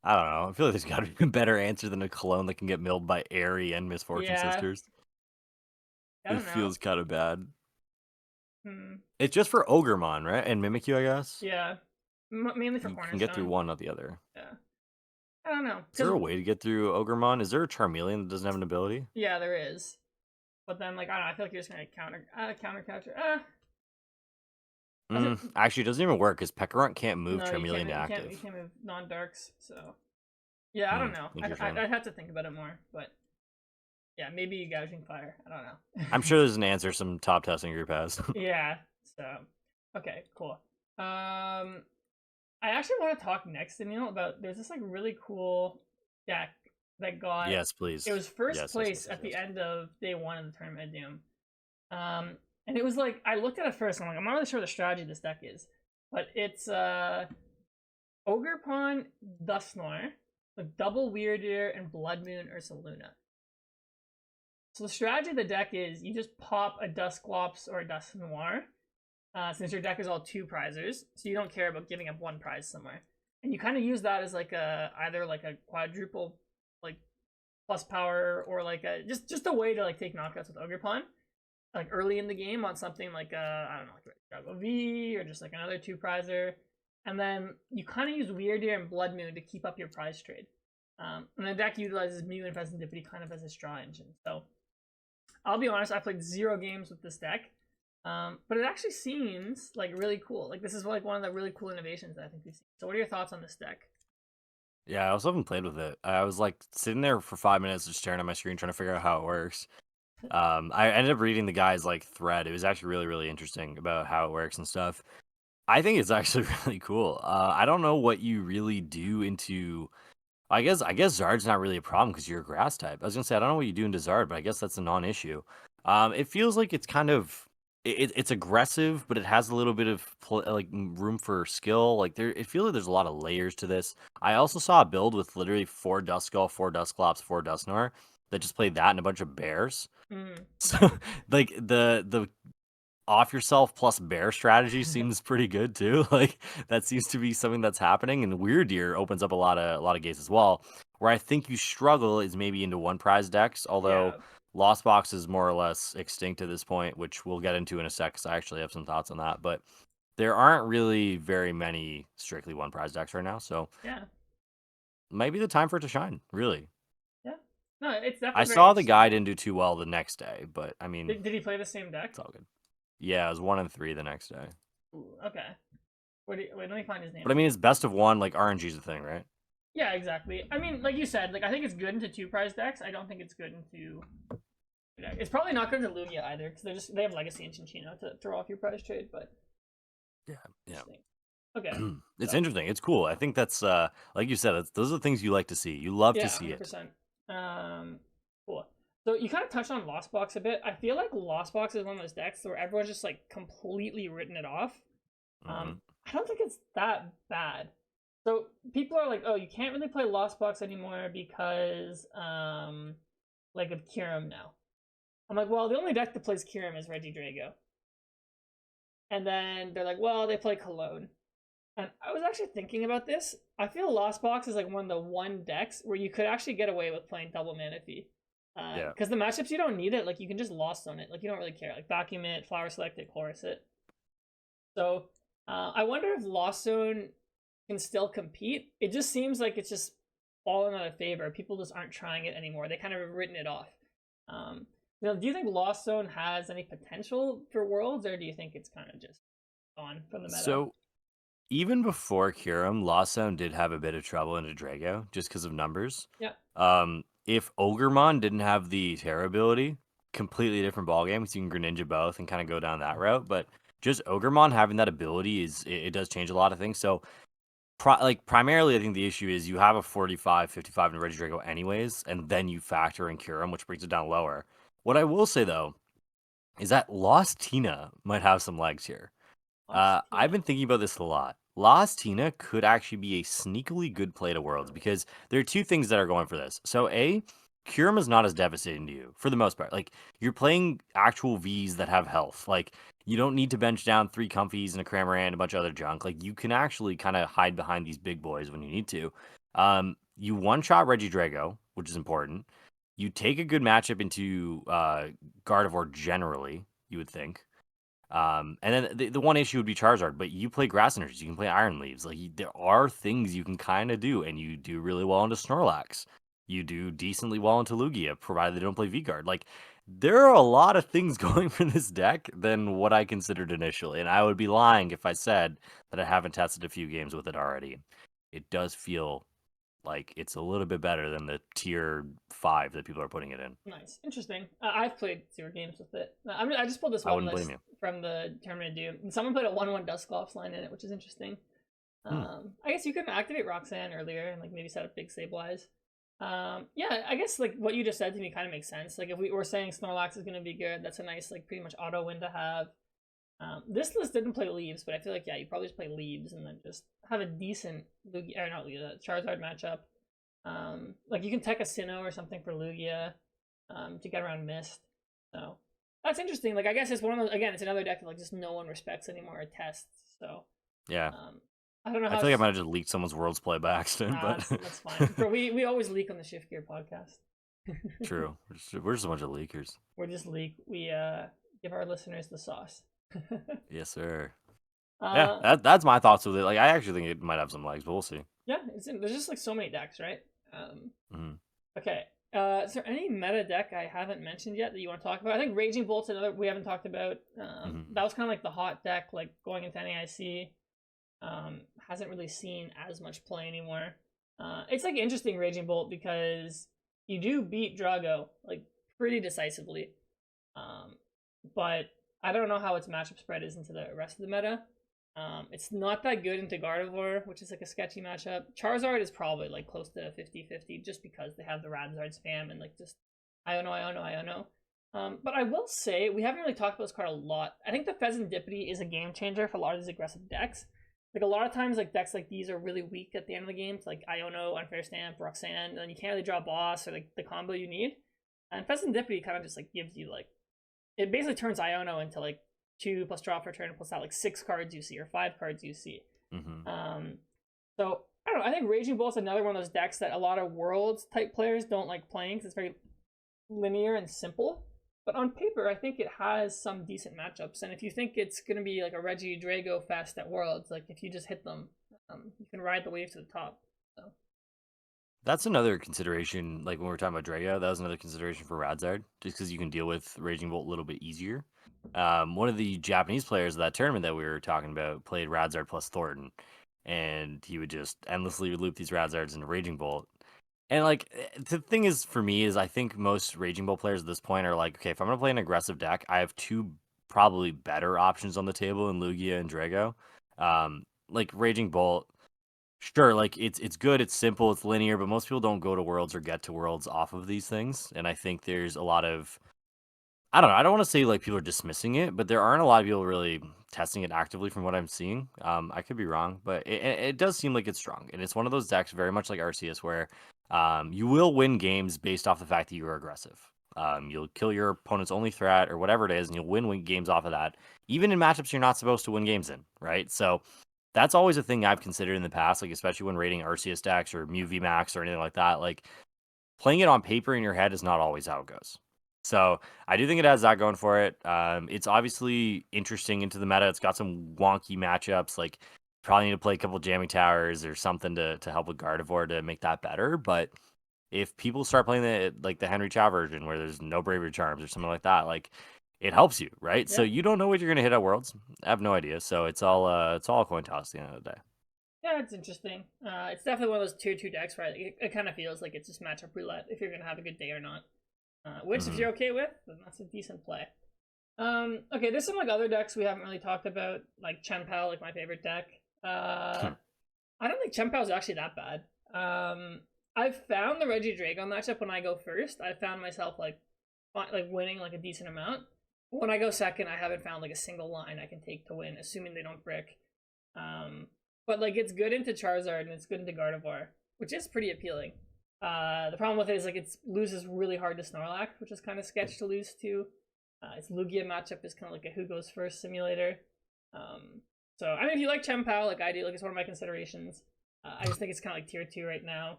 I don't know. I feel like there's got to be a better answer than a clone that can get milled by Airy and Misfortune Sisters.
I don't
it
know.
feels kind of bad.
Hmm.
It's just for Ogremon, right? And Mimikyu, I guess.
Yeah, mainly for
you
Cornerstone.
can get through one, not the other.
Yeah. I don't know.
Is there a way to get through Ogremon? Is there a Charmeleon that doesn't have an ability?
Yeah, there is. But then, like, I don't know. I feel like you're just gonna counter.
Actually, it doesn't even work because Pekarunt can't move Charmeleon to active.
You can't move non-darks. So, yeah, I don't know. I'd have to think about it more. But yeah, maybe gouging fire. I don't know.
I'm sure there's an answer some top testing group has.
Yeah. So, okay, cool. I actually want to talk next, Aneil, about there's this like really cool deck that got.
Yes, please.
It was first place at the end of day one of the Tournament of Doom. And it was like I looked at it first. And I'm like, I'm not really sure what the strategy of this deck is, but it's Ogerpon, Dusknoir with double Weirdeer and Blood Moon Ursaluna. So the strategy of the deck is you just pop a Dusclops or a Dusknoir. Since your deck is all 2 prizers, so you don't care about giving up 1 prize somewhere, and you kind of use that as like either like a quadruple like plus power or like a just a way to like take knockouts with Ogerpon, like early in the game on something like I don't know, like Regidrago V or just like another 2 prizer, and then you kind of use Weirdeer and Blood Moon to keep up your prize trade. And the deck utilizes Mew and Fezandipiti kind of as a straw engine. So I'll be honest, I played 0 games with this deck. But it actually seems like really cool. Like this is like one of the really cool innovations that I think we've seen. So what are your thoughts on this deck?
Yeah, I also haven't played with it. I was like sitting there for 5 minutes just staring at my screen trying to figure out how it works. I ended up reading the guy's like thread. It was actually really, really interesting about how it works and stuff. I think it's actually really cool. I don't know what you really do into. I guess Zard's not really a problem because you're a grass type. I was gonna say I don't know what you do into Zard, but I guess that's a non-issue. It feels like it's kind of it's aggressive, but it has a little bit of room for skill. Like it feels like there's a lot of layers to this. I also saw a build with literally 4 Duskull, 4 Dusclops, 4 Dusknoir that just played that and a bunch of bears. So like the off yourself plus bear strategy seems pretty good too. Like that seems to be something that's happening, and Weirdeer opens up a lot of gates as well. Where I think you struggle is maybe into 1 prize decks, although Lost Box is more or less extinct at this point, which we'll get into in a sec because I actually have some thoughts on that. But there aren't really very many strictly 1 prize decks right now, so
yeah,
maybe the time for it to shine, really.
Yeah, no, it's definitely.
I saw the guy didn't do too well the next day, but I mean,
did he play the same deck?
It's all good. Yeah, it was 1 and 3 the next day.
Ooh, okay. Wait, let me find his name.
But I mean, it's best of 1. Like RNG's a thing, right?
Yeah, exactly. I mean, like you said, like I think it's good into 2 prize decks. I don't think it's good into. It's probably not good into Lugia either because they have Legacy and Chinchino to throw off your prize trade. But
yeah.
Okay.
It's interesting. It's cool. I think that's like you said. Those are the things you like to see. You love to see
100%. Cool. So you kind of touched on Lost Box a bit. I feel like Lost Box is one of those decks where everyone's just like completely written it off. I don't think it's that bad. So people are like, oh, you can't really play Lost Box anymore because like of Ciaran now. I'm like, well, the only deck that plays Ciaran is Regidrago. And then they're like, well, they play Cologne. And I was actually thinking about this. I feel Lost Box is like one of the 1 decks where you could actually get away with playing double Manaphy. Because the matchups you don't need it, like you can just Lost on it. Like you don't really care. Like Vacuum it, Flower Select it, Chorus it. So I wonder if Lost Zone can still compete. It just seems like it's just fallen out of favor. People just aren't trying it anymore. They kind of have written it off. Um, do you think Lost Zone has any potential for Worlds, or do you think it's kind of just gone from the meta?
So even before Kyurem, Lost Zone did have a bit of trouble into Drago just because of numbers.
Yeah,
If Ogremon didn't have the Terra ability, completely different ballgame because you can Greninja both and kind of go down that route. But just Ogremon having that ability it does change a lot of things. So primarily, I think the issue is you have a 45, 55 in Regidrago anyways, and then you factor in Kyurem, which brings it down lower. What I will say though is that Lost Tina might have some legs here.
Lost
I've
Tina.
been thinking about this a lot. Lost Tina could actually be a sneakily good play to Worlds because there are two things that are going for this. So, A, Kyurem is not as devastating to you for the most part. Like, you're playing actual Vs that have health. Like, you don't need to bench down 3 Comfies and a Cramorant and a bunch of other junk. Like, you can actually kind of hide behind these big boys when you need to. You one-shot Regidrago, which is important. You take a good matchup into Gardevoir generally, you would think. And then the one issue would be Charizard, but you play Grass Energies, you can play Iron Leaves. Like there are things you can kind of do, and you do really well into Snorlax. You do decently well into Lugia, provided they don't play V-Guard. Like there are a lot of things going for this deck than what I considered initially, and I would be lying if I said that I haven't tested a few games with it already. It does feel like it's a little bit better than the tier 5 that people are putting it in.
Nice, interesting. I've played 0 games with it. I just pulled this
I
one
wouldn't blame
list
you.
from the Tournament of Doom. And someone put a 1/1 Dusclops line in it, which is interesting.
Hmm.
I guess you could activate Roxanne earlier and like maybe set up big stabilize. Yeah, I guess like what you just said to me kind of makes sense. Like if we were saying Snorlax is gonna be good, that's a nice like pretty much auto win to have. This list didn't play leaves, but I feel like yeah, you probably just play leaves and then just have a decent Lugia or not Lugia, Charizard matchup. Like you can tech a Sinnoh or something for Lugia, to get around Mist. So that's interesting. Like I guess it's one of those again, it's another deck that like just no one respects anymore or tests. So
Yeah.
I don't know
I
how
feel like I might have just leaked someone's Worlds play by accident,
nah,
but
that's fine. Bro, we always leak on the Shift Gear podcast.
true. We're just a bunch of leakers.
We're just leak. We give our listeners the sauce.
Yes, sir. Yeah,
uh
that's my thoughts with it. Like, I actually think it might have some legs, but we'll see.
yeah, there's just like so many decks, right?
Mhm.
Okay. Is there any meta deck I haven't mentioned yet that you want to talk about? I think Raging Bolt's another we haven't talked about.
Mhm.
That was kind of like the hot deck, like going into NAIC. Hasn't really seen as much play anymore. It's like interesting Raging Bolt because you do beat Drago like pretty decisively. Um, but I don't know how its matchup spread is into the rest of the meta. It's not that good into Gardevoir, which is like a sketchy matchup. Charizard is probably like close to 50-50 just because they have the Radzard spam and like just Iono. But I will say we haven't really talked about this card a lot. I think the Fezandipiti is a game changer for a lot of these aggressive decks. Like a lot of times, like decks like these are really weak at the end of the game. It's like Iono, Unfair Stamp, Roxanne, and then you can't really draw boss or like the combo you need. And Fezandipiti kind of just like gives you like it basically turns Iono into like 2 plus draw for turn plus that like 6 cards you see or 5 cards you see.
Mhm.
Um, so I don't know. I think Raging Bolt's another one of those decks that a lot of Worlds type players don't like playing because it's very linear and simple. But on paper, I think it has some decent matchups. And if you think it's going to be like a Regidrago fest at Worlds, like if you just hit them, you can ride the wave to the top. So
That's another consideration. Like when we were talking about Drago, that was another consideration for Radzard, just because you can deal with Raging Bolt a little bit easier. One of the Japanese players of that tournament that we were talking about played Radzard plus Thornton, and he would just endlessly loop these Radzards into Raging Bolt. And like the thing is for me is I think most Raging Bolt players at this point are like, okay, if I'm gonna play an aggressive deck, I have two probably better options on the table in Lugia and Drago. Like Raging Bolt, sure, like it's good, it's simple, it's linear, but most people don't go to Worlds or get to Worlds off of these things. And I think there's a lot of I don't know. I don't want to say like people are dismissing it, but there aren't a lot of people really testing it actively from what I'm seeing. I could be wrong, but it does seem like it's strong, and it's one of those decks very much like Arceus where you will win games based off the fact that you are aggressive. You'll kill your opponent's only threat or whatever it is, and you'll win games off of that, even in matchups you're not supposed to win games in, right? So that's always a thing I've considered in the past, like especially when rating Arceus decks or Mew VMAX or anything like that. Like playing it on paper in your head is not always how it goes. So I do think it has that going for it. It's obviously interesting into the meta. It's got some wonky matchups. Like probably need to play a couple jamming towers or something to help with Gardevoir to make that better. But if people start playing the Henry Chow version where there's no bravery charms or something like that, like it helps you, right? So
Yeah.
you don't know what you're gonna hit at Worlds. I have no idea. So it's all a coin toss at the end of the day.
Yeah, it's interesting. It's definitely one of those tier 2 decks, right? It kind of feels like it's just matchup roulette if you're gonna have a good day or not. Which, if
Hmm.
you're okay with, then that's a decent play. Okay, there's some like other decks we haven't really talked about, like Chen-Pao, like my favorite deck. I don't think Chen-Pao is actually that bad. I've found the Regidrago matchup when I go first. I found myself like winning like a decent amount. When I go second, I haven't found like a single line I can take to win, assuming they don't brick. Um, but like it's good into Charizard and it's good into Gardevoir, which is pretty appealing. The problem with it is like it loses really hard to Snorlax, which is kind of sketch to lose to. Its Lugia matchup is kind of like a who goes first simulator. Um, so I mean, if you like Chen-Pao, like I do, like it's one of my considerations. I just think it's kind of like tier 2 right now.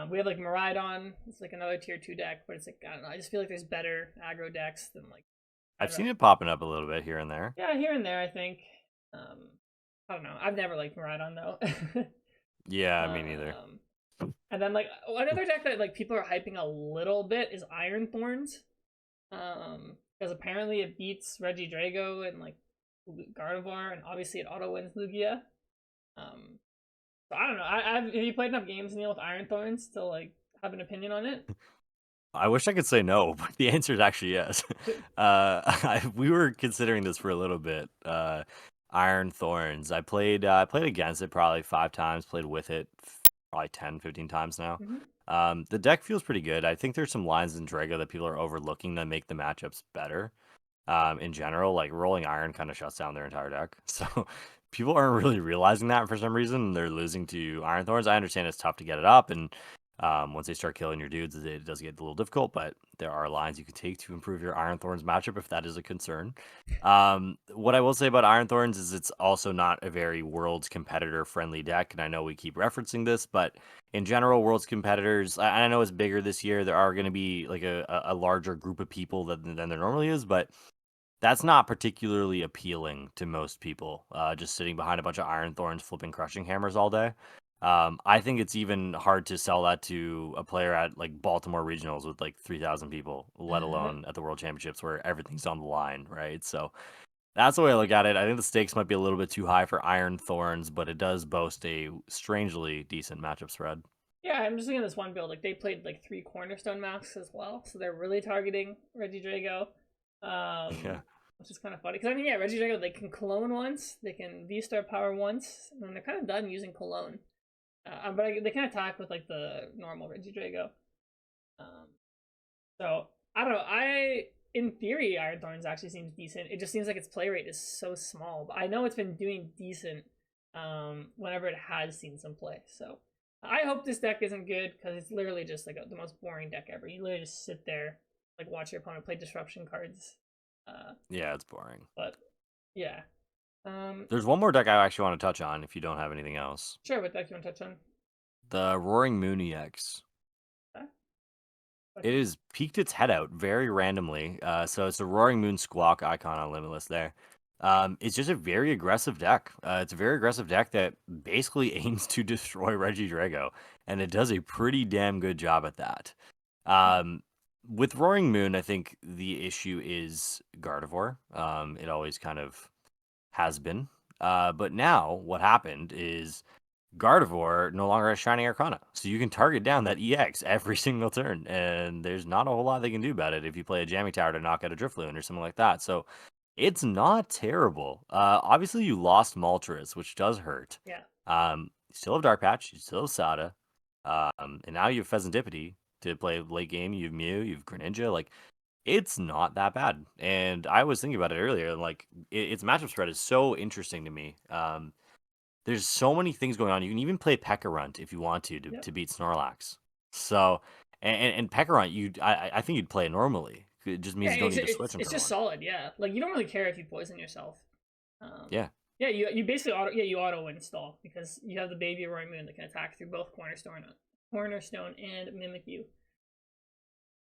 We have like Miraidon. It's like another tier 2 deck, but it's like I don't know. I just feel like there's better aggro decks than like
I've
better.
seen it popping up a little bit here and there.
Yeah, here and there. I think. Um, I don't know. I've never liked Miraidon though.
Yeah, me neither.
um, and then like another deck that like people are hyping a little bit is Iron Thorns. Because apparently it beats Regidrago and like Gardevoir, and obviously it auto wins Lugia. Um, so I don't know. Have you played enough games, Neil, with Iron Thorns to like have an opinion on it?
I wish I could say no, but the answer is actually yes. We were considering this for a little bit. Iron Thorns. I played against it probably 5 times. Played with it probably 10, 15 times now.
Mm-hmm.
The deck feels pretty good. I think there's some lines in Drago that people are overlooking that make the matchups better. In general, like rolling iron kind of shuts down their entire deck. So people aren't really realizing that for some reason. They're losing to Iron Thorns. I understand it's tough to get it up, and once they start killing your dudes, it does get a little difficult. But there are lines you can take to improve your Iron Thorns matchup if that is a concern. What I will say about Iron Thorns is it's also not a very Worlds competitor friendly deck, and I know we keep referencing this, but in general, Worlds competitors, I know it's bigger this year. There are going to be like a larger group of people than there normally is, but that's not particularly appealing to most people, just sitting behind a bunch of Iron Thorns flipping crushing hammers all day. I think it's even hard to sell that to a player at like Baltimore regionals with like 3,000 people, let alone at the World Championships where everything's on the line, right? So that's the way I look at it. I think the stakes might be a little bit too high for Iron Thorns, but it does boast a strangely decent matchup spread.
Yeah, I'm just looking at this one build. Like they played like 3 cornerstone masks as well, so they're really targeting Regidrago,
Yeah.
which is kind of funny. Because I mean, yeah, Regidrago they can clone once, they can V-Star power once, and then they're kind of done using clone. But they can attack with like the normal Regidrago. Um, so I don't know. In theory, Iron Thorns actually seems decent. It just seems like its play rate is so small. But I know it's been doing decent whenever it has seen some play. So I hope this deck isn't good because it's literally just like the most boring deck ever. You literally just sit there, like watch your opponent play disruption cards. Uh,
Yeah, it's boring.
but yeah.
There's one more deck I actually want to touch on if you don't have anything else.
Sure. What deck you want to touch on?
The Roaring Moon EX.
Okay.
It has peeked its head out very randomly. So it's a Roaring Moon Squawk icon on Limitless there. It's just a very aggressive deck. It's a very aggressive deck that basically aims to destroy Regidrago, and it does a pretty damn good job at that. Um, with Roaring Moon, I think the issue is Gardevoir. It always kind of has been. But now what happened is Gardevoir no longer has Shining Arcana. So you can target down that EX every single turn, and there's not a whole lot they can do about it if you play a Jamming Tower to knock out a Drifloon or something like that. So it's not terrible. Obviously, you lost Moltres, which does hurt.
Yeah.
You still have Dark Patch, you still have Sada, and now you have Fezandipiti to play late game. You have Mew, you have Greninja. Like, it's not that bad. And I was thinking about it earlier. Like, its matchup spread is so interesting to me. There's so many things going on. You can even play Pekkarunt if you want
Yep.
to beat Snorlax. So, and Pekkarunt, I think you'd play it normally. It just
Yeah,
means you don't need to switch him
it's
for
just
one.
solid. Yeah, like you don't really care if you poison yourself. Um,
Yeah.
yeah, you basically you auto install because you have the baby Roaring Moon that can attack through both cornerstone and mimic you.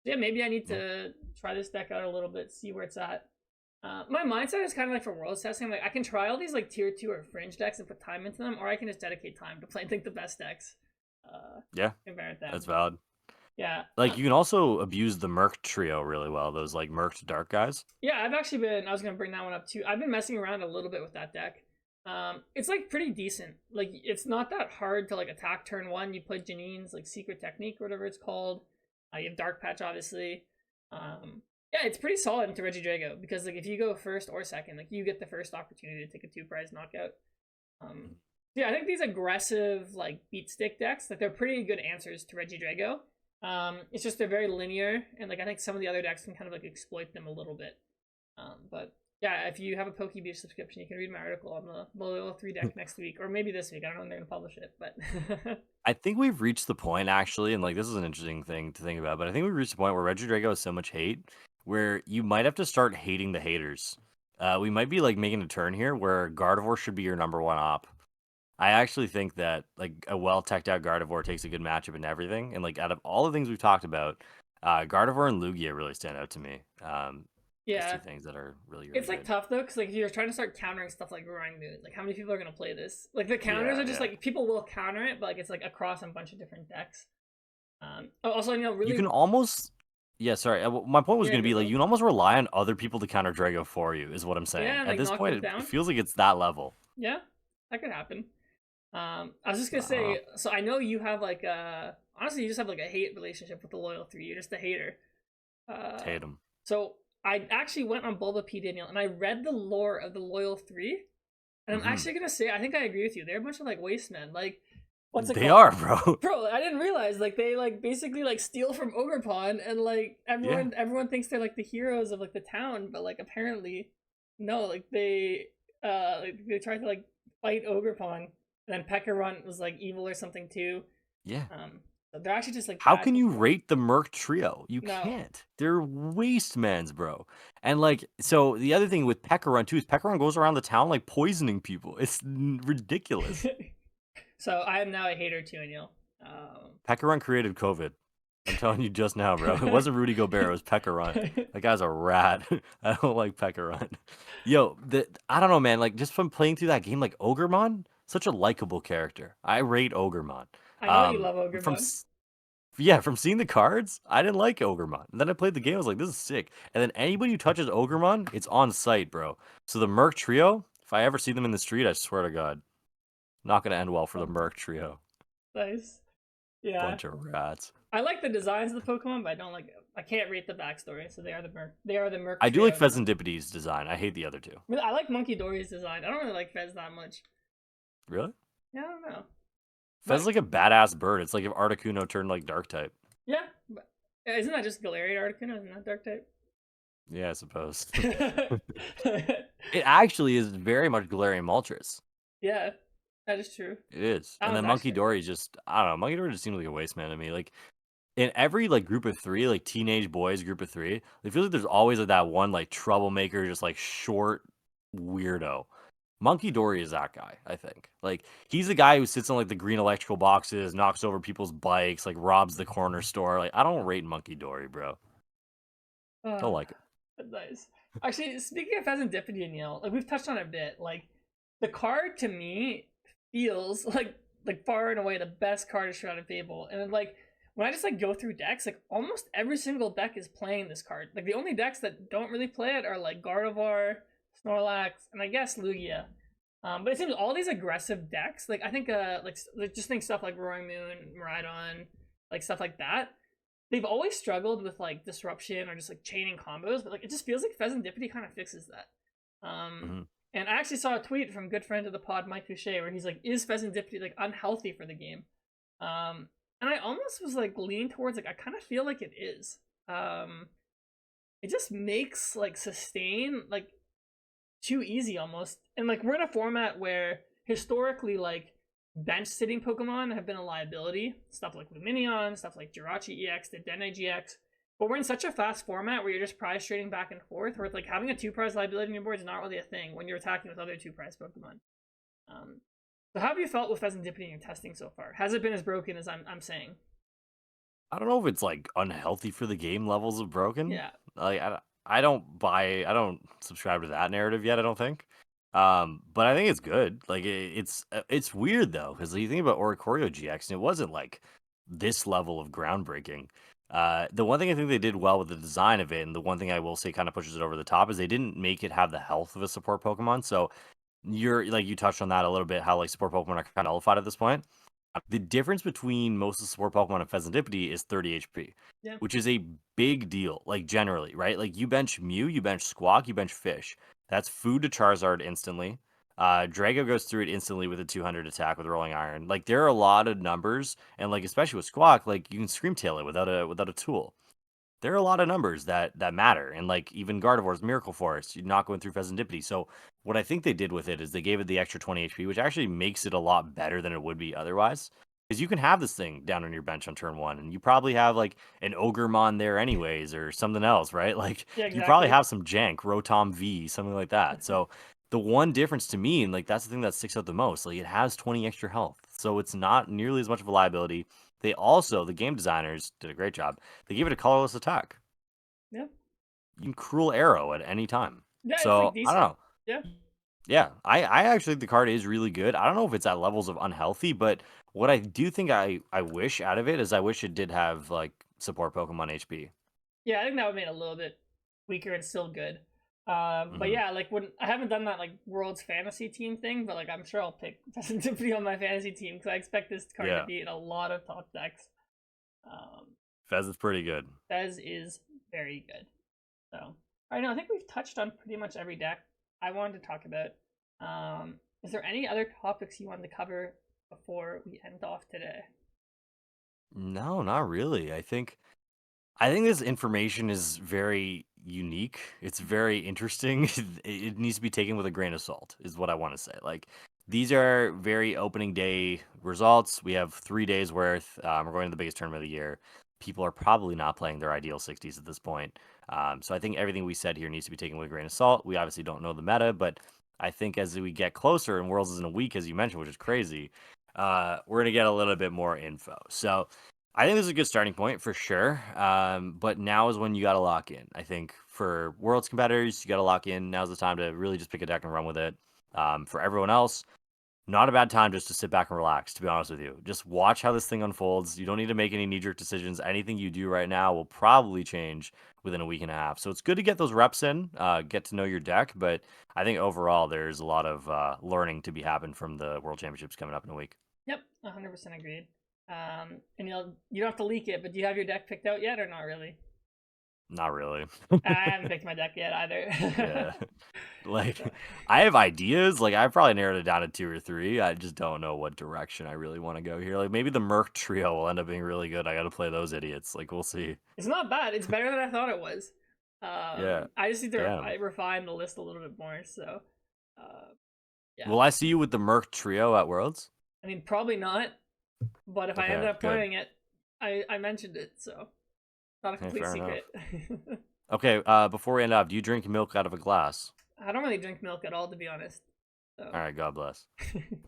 Yeah, maybe I need to try this deck out a little bit, see where it's at. My mindset is kind of like for worlds testing. Like I can try all these like tier 2 or fringe decks and put time into them, or I can just dedicate time to play like the best decks.
Yeah,
And merit them.
that's valid.
Yeah.
Like you can also abuse the Merc trio really well. Those like Merc dark guys.
Yeah, I've actually been. I was gonna bring that one up too. I've been messing around a little bit with that deck. It's like pretty decent. Like it's not that hard to like attack turn one. You play Janine's like secret technique or whatever it's called. You have Dark Patch obviously. Yeah, it's pretty solid into Regidrago because like if you go first or second, like you get the first opportunity to take a 2-prize knockout. Yeah, I think these aggressive like beat stick decks, like they're pretty good answers to Regidrago. It's just they're very linear, and like I think some of the other decks can kind of like exploit them a little bit. But yeah, if you have a PokeBeach subscription, you can read my article on the Loyal 3 deck next week, or maybe this week. I don't know when they're gonna publish it, but
I think we've reached the point actually, and like this is an interesting thing to think about, but I think we've reached the point where Regidrago has so much hate where you might have to start hating the haters. We might be like making a turn here where Gardevoir should be your number one op. I actually think that like a well teched out Gardevoir takes a good matchup and everything. And like out of all the things we've talked about, Gardevoir and Lugia really stand out to me. As two
yeah,
things that are really, really
it's like
good.
tough though, because like if you're trying to start countering stuff like Roaring Moon, like how many people are gonna play this? Like the counters
Yeah,
are just
yeah.
like people will counter it, but like it's like across a bunch of different decks. Also, you know,
You
really,
can almost yeah, sorry. My point was
yeah,
going to be like
go.
you can almost rely on other people to counter Drago for you, is what I'm
Yeah,
saying.
and
At
like
this
knock
point,
them
it
down.
feels like it's that level.
Yeah, that could happen. I was just gonna
I don't know.
say, so I know you have like honestly, you just have like a hate relationship with the Loyal 3. You're just a hater. Uh,
Tatum.
so I actually went on Bulbapedia, Neil, and I read the lore of the Loyal 3, and I'm
Hmm.
actually gonna say I think I agree with you. They're a bunch of like waste men. Like, what's it
They
called?
are, bro.
Bro, I didn't realize like they like basically like steal from Ogerpon, and like
Yeah.
everyone thinks they're like the heroes of like the town, but like apparently no, like they tried to like fight Ogerpon, and then Pekkarunt was like evil or something too.
Yeah.
So they're actually just like
How
bad
can you
people.
rate the Merc trio? You
No.
can't. They're waste mans, bro. And like, so the other thing with Pekkarunt too is Pekkarunt goes around the town like poisoning people. It's ridiculous.
So I am now a hater too, Anil.
Pekkarunt created COVID. I'm telling you just now, bro. It wasn't Rudy Gobert. It was Pekkarunt. That guy's a rat. I don't like Pekkarunt. Yo, I don't know, man. Like just from playing through that game, like Ogremon, such a likable character. I rate Ogremon.
I know you love
From
Ogerpon.
yeah, from seeing the cards, I didn't like Ogremon. And then I played the game. I was like, this is sick. And then anybody who touches Ogremon, it's on site, bro. So the Merc trio, if I ever see them in the street, I swear to God, not gonna end well for the Merc trio.
Nice. Yeah.
Bunch of rats.
I like the designs of the Pokemon, but I don't like. I can't rate the backstory. So they are the Merc. They are the Merc
I do like
trio now.
Fezandipiti's design. I hate the other two.
I mean, I like Monkey Dory's design. I don't really like Fez that much.
Really?
Yeah, I don't know.
Fez is
But
like a badass bird. It's like if Articuno turned like dark type.
yeah, but isn't that just Galarian Articuno? Isn't that Dark type?
Yeah, I suppose. It actually is very much Galarian Moltres.
Yeah, that is true.
It is.
That
And
one's
then Monkey
actually
Dory just I don't know, Monkey Dory just seems like a waste man to me. Like in every like group of three, like teenage boys group of three, it feels like there's always like that one like troublemaker, just like short weirdo. Monkey Dory is that guy, I think. Like he's the guy who sits on like the green electrical boxes, knocks over people's bikes, like robs the corner store. Like I don't rate Monkey Dory, bro. Don't
uh,
like it.
nice. Actually, speaking of Fezandipiti and Yell, like we've touched on it a bit. Like the card to me feels like far and away the best card of Shrouded Fable, and then, like when I just like go through decks, like almost every single deck is playing this card. Like the only decks that don't really play it are like Gardevoir, Snorlax, and I guess Lugia. But it seems all these aggressive decks, like I think, like just think stuff like Roaring Moon, Miraidon, like stuff like that. They've always struggled with like disruption or just like chaining combos, but like it just feels like Fezandipiti kind of fixes that.
Hmm.
And I actually saw a tweet from good friend of the pod, Mike Touche, where he's like, "Is Fezandipiti like unhealthy for the game?" And I almost was like leaning towards like I kind of feel like it is. Um, it just makes like sustain like too easy almost. And like we're in a format where historically like bench sitting Pokemon have been a liability. Stuff like Luminion, stuff like Jirachi EX, the Dene GX. But we're in such a fast format where you're just prize trading back and forth, where it's like having a 2-prize liability on your board is not really a thing when you're attacking with other 2-prize Pokemon. Um, so how have you felt with Fezandipiti in your testing so far? Has it been as broken as I'm saying?
I don't know if it's like unhealthy for the game levels of broken.
Yeah.
Like I don't subscribe to that narrative yet. I don't think. But I think it's good. Like it's weird though because you think about Oricorio GX and it wasn't like this level of groundbreaking. The one thing I think they did well with the design of it, and the one thing I will say kind of pushes it over the top, is they didn't make it have the health of a support Pokemon. So you're like you touched on that a little bit, how like support Pokemon are kind of nullified at this point. The difference between most of the support Pokemon and Fezandipiti is 30 HP,
Yeah.
which is a big deal, like generally, right? Like you bench Mew, you bench Squawk, you bench Fish. That's food to Charizard instantly. Drago goes through it instantly with a 200 attack with Rolling Iron. Like there are a lot of numbers, and like especially with Squawk, like you can Scream Tail it without a tool. There are a lot of numbers that matter, and like even Gardevoir's Miracle Forest, you're not going through Fezandipiti. So what I think they did with it is they gave it the extra 20 HP, which actually makes it a lot better than it would be otherwise. Because you can have this thing down on your bench on turn one, and you probably have like an Ogremon there anyways, or something else, right? Like
Yeah,
you probably
exactly.
have some jank, Rotom V, something like that. So the one difference to me, and like that's the thing that sticks out the most, like it has 20 extra health, so it's not nearly as much of a liability. They also, the game designers did a great job. They gave it a colorless attack.
Yeah.
You can Cruel Arrow at any time.
Yeah, it's like
So I don't
decent.
know.
Yeah.
Yeah, I actually think the card is really good. I don't know if it's at levels of unhealthy, but what I do think I wish out of it is I wish it did have like support Pokemon HP.
Yeah, I think that would make it a little bit weaker and still good. But
Hmm.
yeah, like when I haven't done that like World's Fantasy Team thing, but like I'm sure I'll pick Fezandipiti on my fantasy team because I expect this card to
Yeah,
be in a lot of top decks. Um,
Fez is pretty good.
Fez is very good. So I know I think we've touched on pretty much every deck I wanted to talk about. Is there any other topics you wanted to cover before we end off today?
No, not really. I think this information is very unique. It's very interesting. It needs to be taken with a grain of salt, is what I want to say. Like, these are very opening day results. We have 3 days worth. We're going to the biggest tournament of the year. People are probably not playing their ideal 60s at this point. So I think everything we said here needs to be taken with a grain of salt. We obviously don't know the meta, but I think as we get closer, and Worlds is in a week, as you mentioned, which is crazy, we're going to get a little bit more info. So I think this is a good starting point for sure. But now is when you got to lock in. I think for Worlds competitors, you got to lock in. Now's the time to really just pick a deck and run with it. For everyone else, not a bad time just to sit back and relax, to be honest with you. Just watch how this thing unfolds. You don't need to make any knee jerk decisions. Anything you do right now will probably change within a week and a half. So it's good to get those reps in, get to know your deck. But I think overall, there's a lot of learning to be happened from the World Championships coming up in a week.
Yep, 100% agreed. And you don't have to leak it, but do you have your deck picked out yet or not really?
Not really.
I haven't picked my deck yet
Yeah.
either.
Like,
So,
I have ideas. Like, I probably narrowed it down to two or three. I just don't know what direction I really want to go here. Like, maybe the Merc trio will end up being really good. I got to play those idiots. Like, we'll see.
it's not bad. It's better than I thought it was.
Yeah.
I just need to
Damn.
refine the list a little bit more. So, uh, yeah.
Will I see you with the Merc trio at Worlds?
I mean, probably not, but if I end
Okay,
up
good.
playing it, I mentioned it, so not a
Hey,
complete
fair enough.
secret.
Okay, before we end up, do you drink milk out of a glass?
I don't really drink milk at all, to be honest.
All
So,
right, God bless.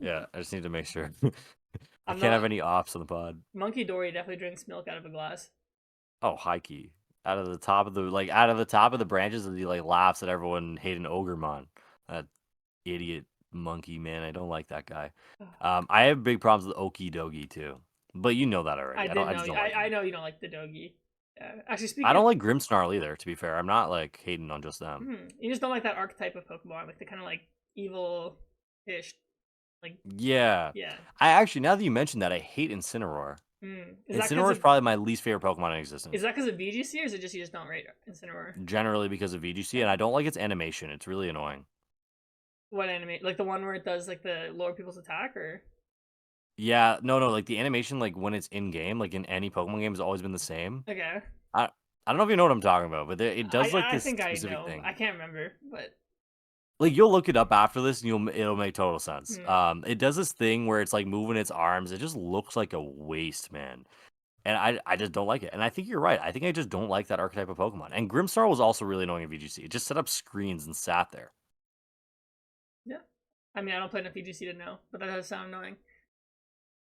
Yeah, I just need to make sure. I
I'm
can't have
not.
any ops on the pod.
Monkey Dory definitely drinks milk out of a glass.
Oh, high key. Out of the top of the branches, and he like laughs at everyone hating Ogremon. That idiot monkey man. I don't like that guy. I have big problems with Okie Dogie too, but you know that
I
already.
didn't
I
know.
just don't like
I
him.
know you don't like the doggy. Yeah. Actually,
I
speaking of,
don't like Grimmsnarl either. To be fair, I'm not like hating on just them.
you just don't like that archetype of Pokemon, like the kind of like evil-ish, like
Yeah,
yeah.
I actually now that you mentioned that, I hate Incineroar.
Is that because
Incineroar is
of
probably my least favorite Pokemon in
is
existence,
that because of VGC or is it just you just don't rate Incineroar?
generally because of VGC,
Yeah.
and I don't like its animation. It's really annoying.
What anime? Like the one where it does like the lower people's attack, or
Yeah, no, like the animation, like when it's in game, like in any Pokemon game, has always been the same.
okay.
I I don't know if you know what I'm talking about, but it does like
I
this
think I
specific
know.
thing.
I can't remember, but
Like you'll look it up after this, and it'll make total sense.
hmm.
It does this thing where it's like moving its arms. It just looks like a waste, man. And I just don't like it. And I think you're right. I think I just don't like that archetype of Pokemon. And Grimmstar was also really annoying in VGC. It just set up screens and sat there.
Yeah. I mean, I don't play enough VGC to know, but that does sound annoying.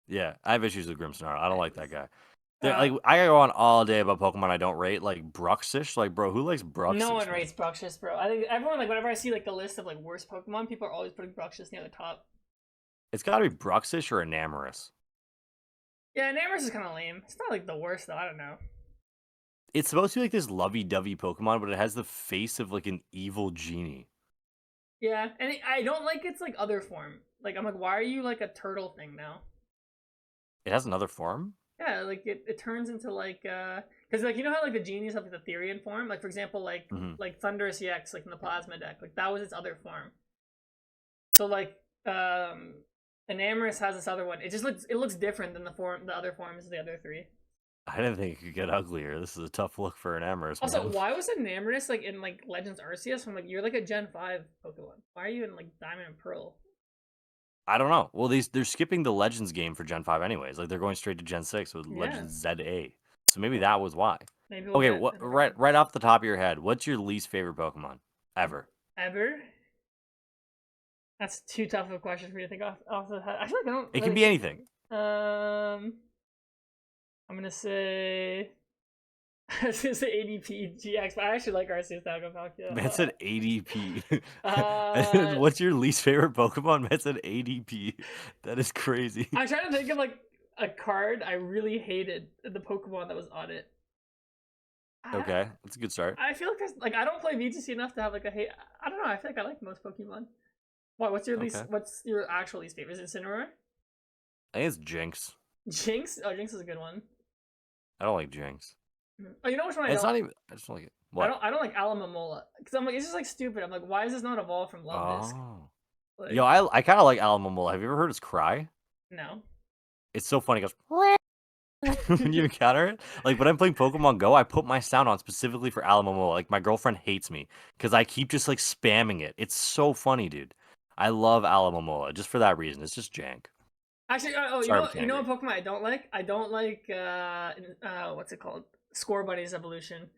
Yeah, I have issues with Grimmsnarl. I don't like that
Anyways,
guy. Like I could go on all day about Pokemon I don't rate, like Bruxish. Like, bro, who likes
No
Bruxish,
one
man?
rates Bruxish, bro. I think everyone like whenever I see like the list of like worst Pokemon, people are always putting Bruxish near the top.
It's got to be Bruxish or Enamorus.
Yeah, Namorous is kind of lame. It's not like the worst though. I don't know.
It's supposed to be like this lovey-dovey Pokemon, but it has the face of like an evil genie.
Yeah, and I don't like its like other form. Like I'm like, why are you like a turtle thing now?
It has another form?
Yeah, like it turns into like because like you know how like the genies have like the Therian form, like for example like Thundurus EX like in the Plasma deck, like that was its other form. So like Enamorus has this other one. It looks different than the other forms of the other three.
I didn't think it could get uglier. This is a tough look for Enamorus,
Also,
man.
why was Enamorus like in like Legends Arceus? I'm like, you're like a Gen 5 Pokemon. Why are you in like Diamond and Pearl?
I don't know. Well, they're skipping the Legends game for Gen 5 anyways. Like they're going straight to Gen 6 with
Yeah.
Legends ZA. So maybe that was why.
Maybe we'll
Okay,
get
what right off the top of your head, what's your least favorite Pokemon ever?
Ever? That's too tough of a question for me to think off the head. I feel like I don't.
It
Really
can be anything.
I'm gonna say. I was gonna say ADP GX, but I actually like Arceus Dagobah.
Man said ADP.
Uh,
What's your least favorite Pokemon? Man said ADP. That is crazy.
I'm trying to think of like a card I really hated the Pokemon that was on it.
Okay, that's a good start.
I feel like there's like I don't play VGC enough to have like a hate. I don't know. I feel like I like most Pokemon. What? What's your least?
Okay.
What's your actual least favorite? Is it Incineroar?
I think it's Jinx.
Jinx? Oh, Jinx is a good one.
I don't like Jinx.
Oh, you know which one I
It's
don't?
not even. I just don't like it. What?
I don't like Alamomola because I'm like it's just like stupid. I'm like, why is this not evolved from Love
Oh.
Like,
Yo, I kind of like Alamomola. Have you ever heard his cry?
no.
It's so funny. It goes when you encounter it. Like when I'm playing Pokemon Go, I put my sound on specifically for Alamomola. Like my girlfriend hates me because I keep just like spamming it. It's so funny, dude. I love Alamomola just for that reason. It's just jank.
Actually,
Sorry,
you know what Pokemon I don't like? I don't like what's it called? Score Bunny's evolution.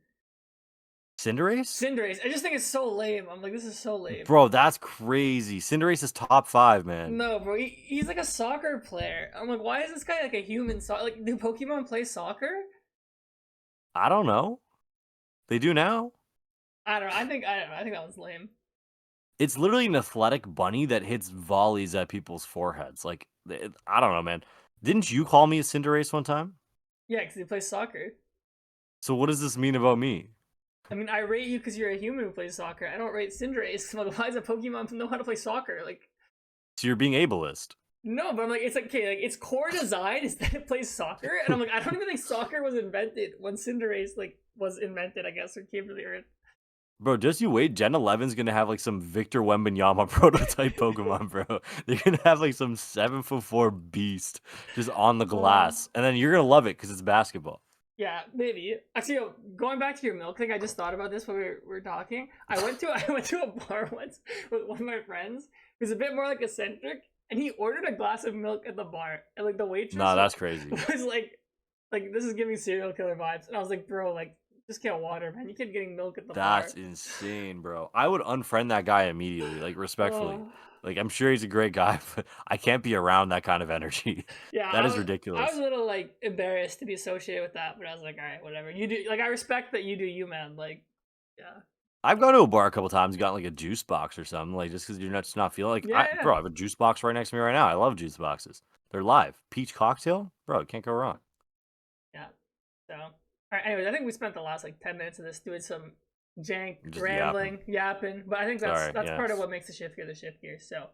Cinderace?
Cinderace. I just think it's so lame. I'm like, this is so lame.
Bro, that's crazy. Cinderace is top 5, man.
No, bro, he's like a soccer player. I'm like, why is this guy like a human? Like, do Pokemon play soccer?
I don't know. They do now.
I don't know. I don't know. I think that was lame.
It's literally an athletic bunny that hits volleys at people's foreheads. Like, I don't know, man. Didn't you call me a Cinderace one time?
Yeah, because he plays soccer.
So what does this mean about me?
I mean, I rate you because you're a human who plays soccer. I don't rate Cinderace. Like, why does a Pokemon know how to play soccer? Like,
So you're being ableist.
no, but I'm like, it's like, okay, like its core design is that it plays soccer, and I'm like, I don't even think soccer was invented when Cinderace like was invented, I guess, or came to the earth.
Bro, just you wait. Gen 11's gonna have like some Victor Wembanyama prototype Pokemon, bro. They're gonna have like some 7'4" beast just on the glass, and then you're gonna love it because it's basketball.
Yeah, maybe. Actually, going back to your milk thing, I just thought about this when we were talking. I went to a bar once with one of my friends who's a bit more like eccentric, and he ordered a glass of milk at the bar, and like the waitress
Nah, that's crazy.
was like this is giving serial killer vibes, and I was like, bro, like just get water, man. You keep getting milk at the bar.
That's insane, bro. I would unfriend that guy immediately, like respectfully. Like I'm sure he's a great guy, but I can't be around that kind of energy.
Yeah,
That is
I
ridiculous.
was a little like embarrassed to be associated with that, but I was like, all right, whatever. You do like I respect that you do you, man. Like, yeah.
I've gone to a bar a couple times, gotten like a juice box or something, like just because you're just not feeling like,
Yeah.
bro, I have a juice box right next to me right now. I love juice boxes. They're live. Peach cocktail, bro, can't go wrong.
Yeah. So, all right. Anyways, I think we spent the last like 10 minutes of this doing some jank,
Just
rambling, yapping. But I think that's
Sorry,
part of what makes the shift gear the shift gear. So,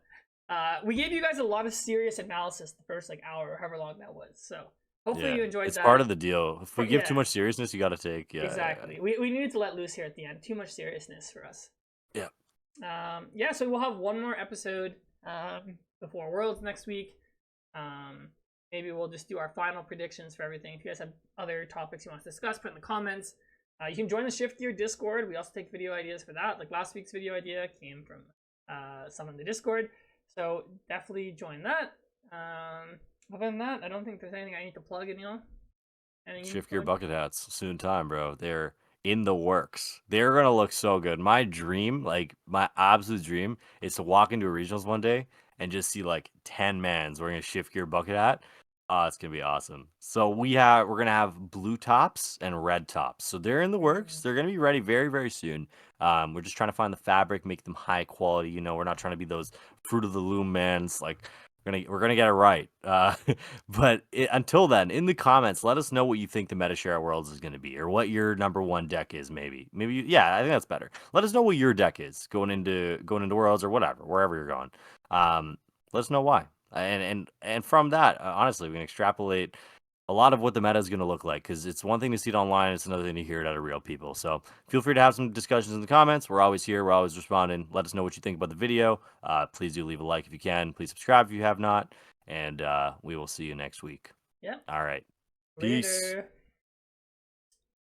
we gave you guys a lot of serious analysis the first like hour or however long that was. So hopefully you enjoyed
it's
that.
It's part of the deal. If we give too much seriousness, you got to take. Yeah,
exactly.
Yeah.
We needed to let loose here at the end. Too much seriousness for us.
Yeah.
Yeah. So we'll have one more episode before Worlds next week. Maybe we'll just do our final predictions for everything. If you guys have other topics you want to discuss, put in the comments. You can join the Shift Gear Discord. We also take video ideas for that. Like last week's video idea came from someone in the Discord. So definitely join that. Other than that, I don't think there's anything I need to plug, Aneil.
Shift Gear bucket hats, soon time, bro. They're in the works. They're gonna look so good. My dream, like my absolute dream, is to walk into a regionals one day and just see like 10 mans wearing a Shift Gear bucket hat. Oh, it's gonna be awesome. So we're gonna have blue tops and red tops. So they're in the works. They're gonna be ready very, very soon. We're just trying to find the fabric, make them high quality. You know, we're not trying to be those fruit of the loom mans. Like we're gonna get it right. But until then, in the comments, let us know what you think the meta share worlds is gonna be, or what your number one deck is. Yeah, I think that's better. Let us know what your deck is going into worlds or whatever, wherever you're going. Let us know why. And from that, honestly, we can extrapolate a lot of what the meta is going to look like, because it's one thing to see it online, it's another thing to hear it out of real people. So feel free to have some discussions in the comments. We're always here. We're always responding. Let us know what you think about the video. Please do leave a like if you can. Please subscribe if you have not. And we will see you next week.
Yep.
All right. Peace.
Later.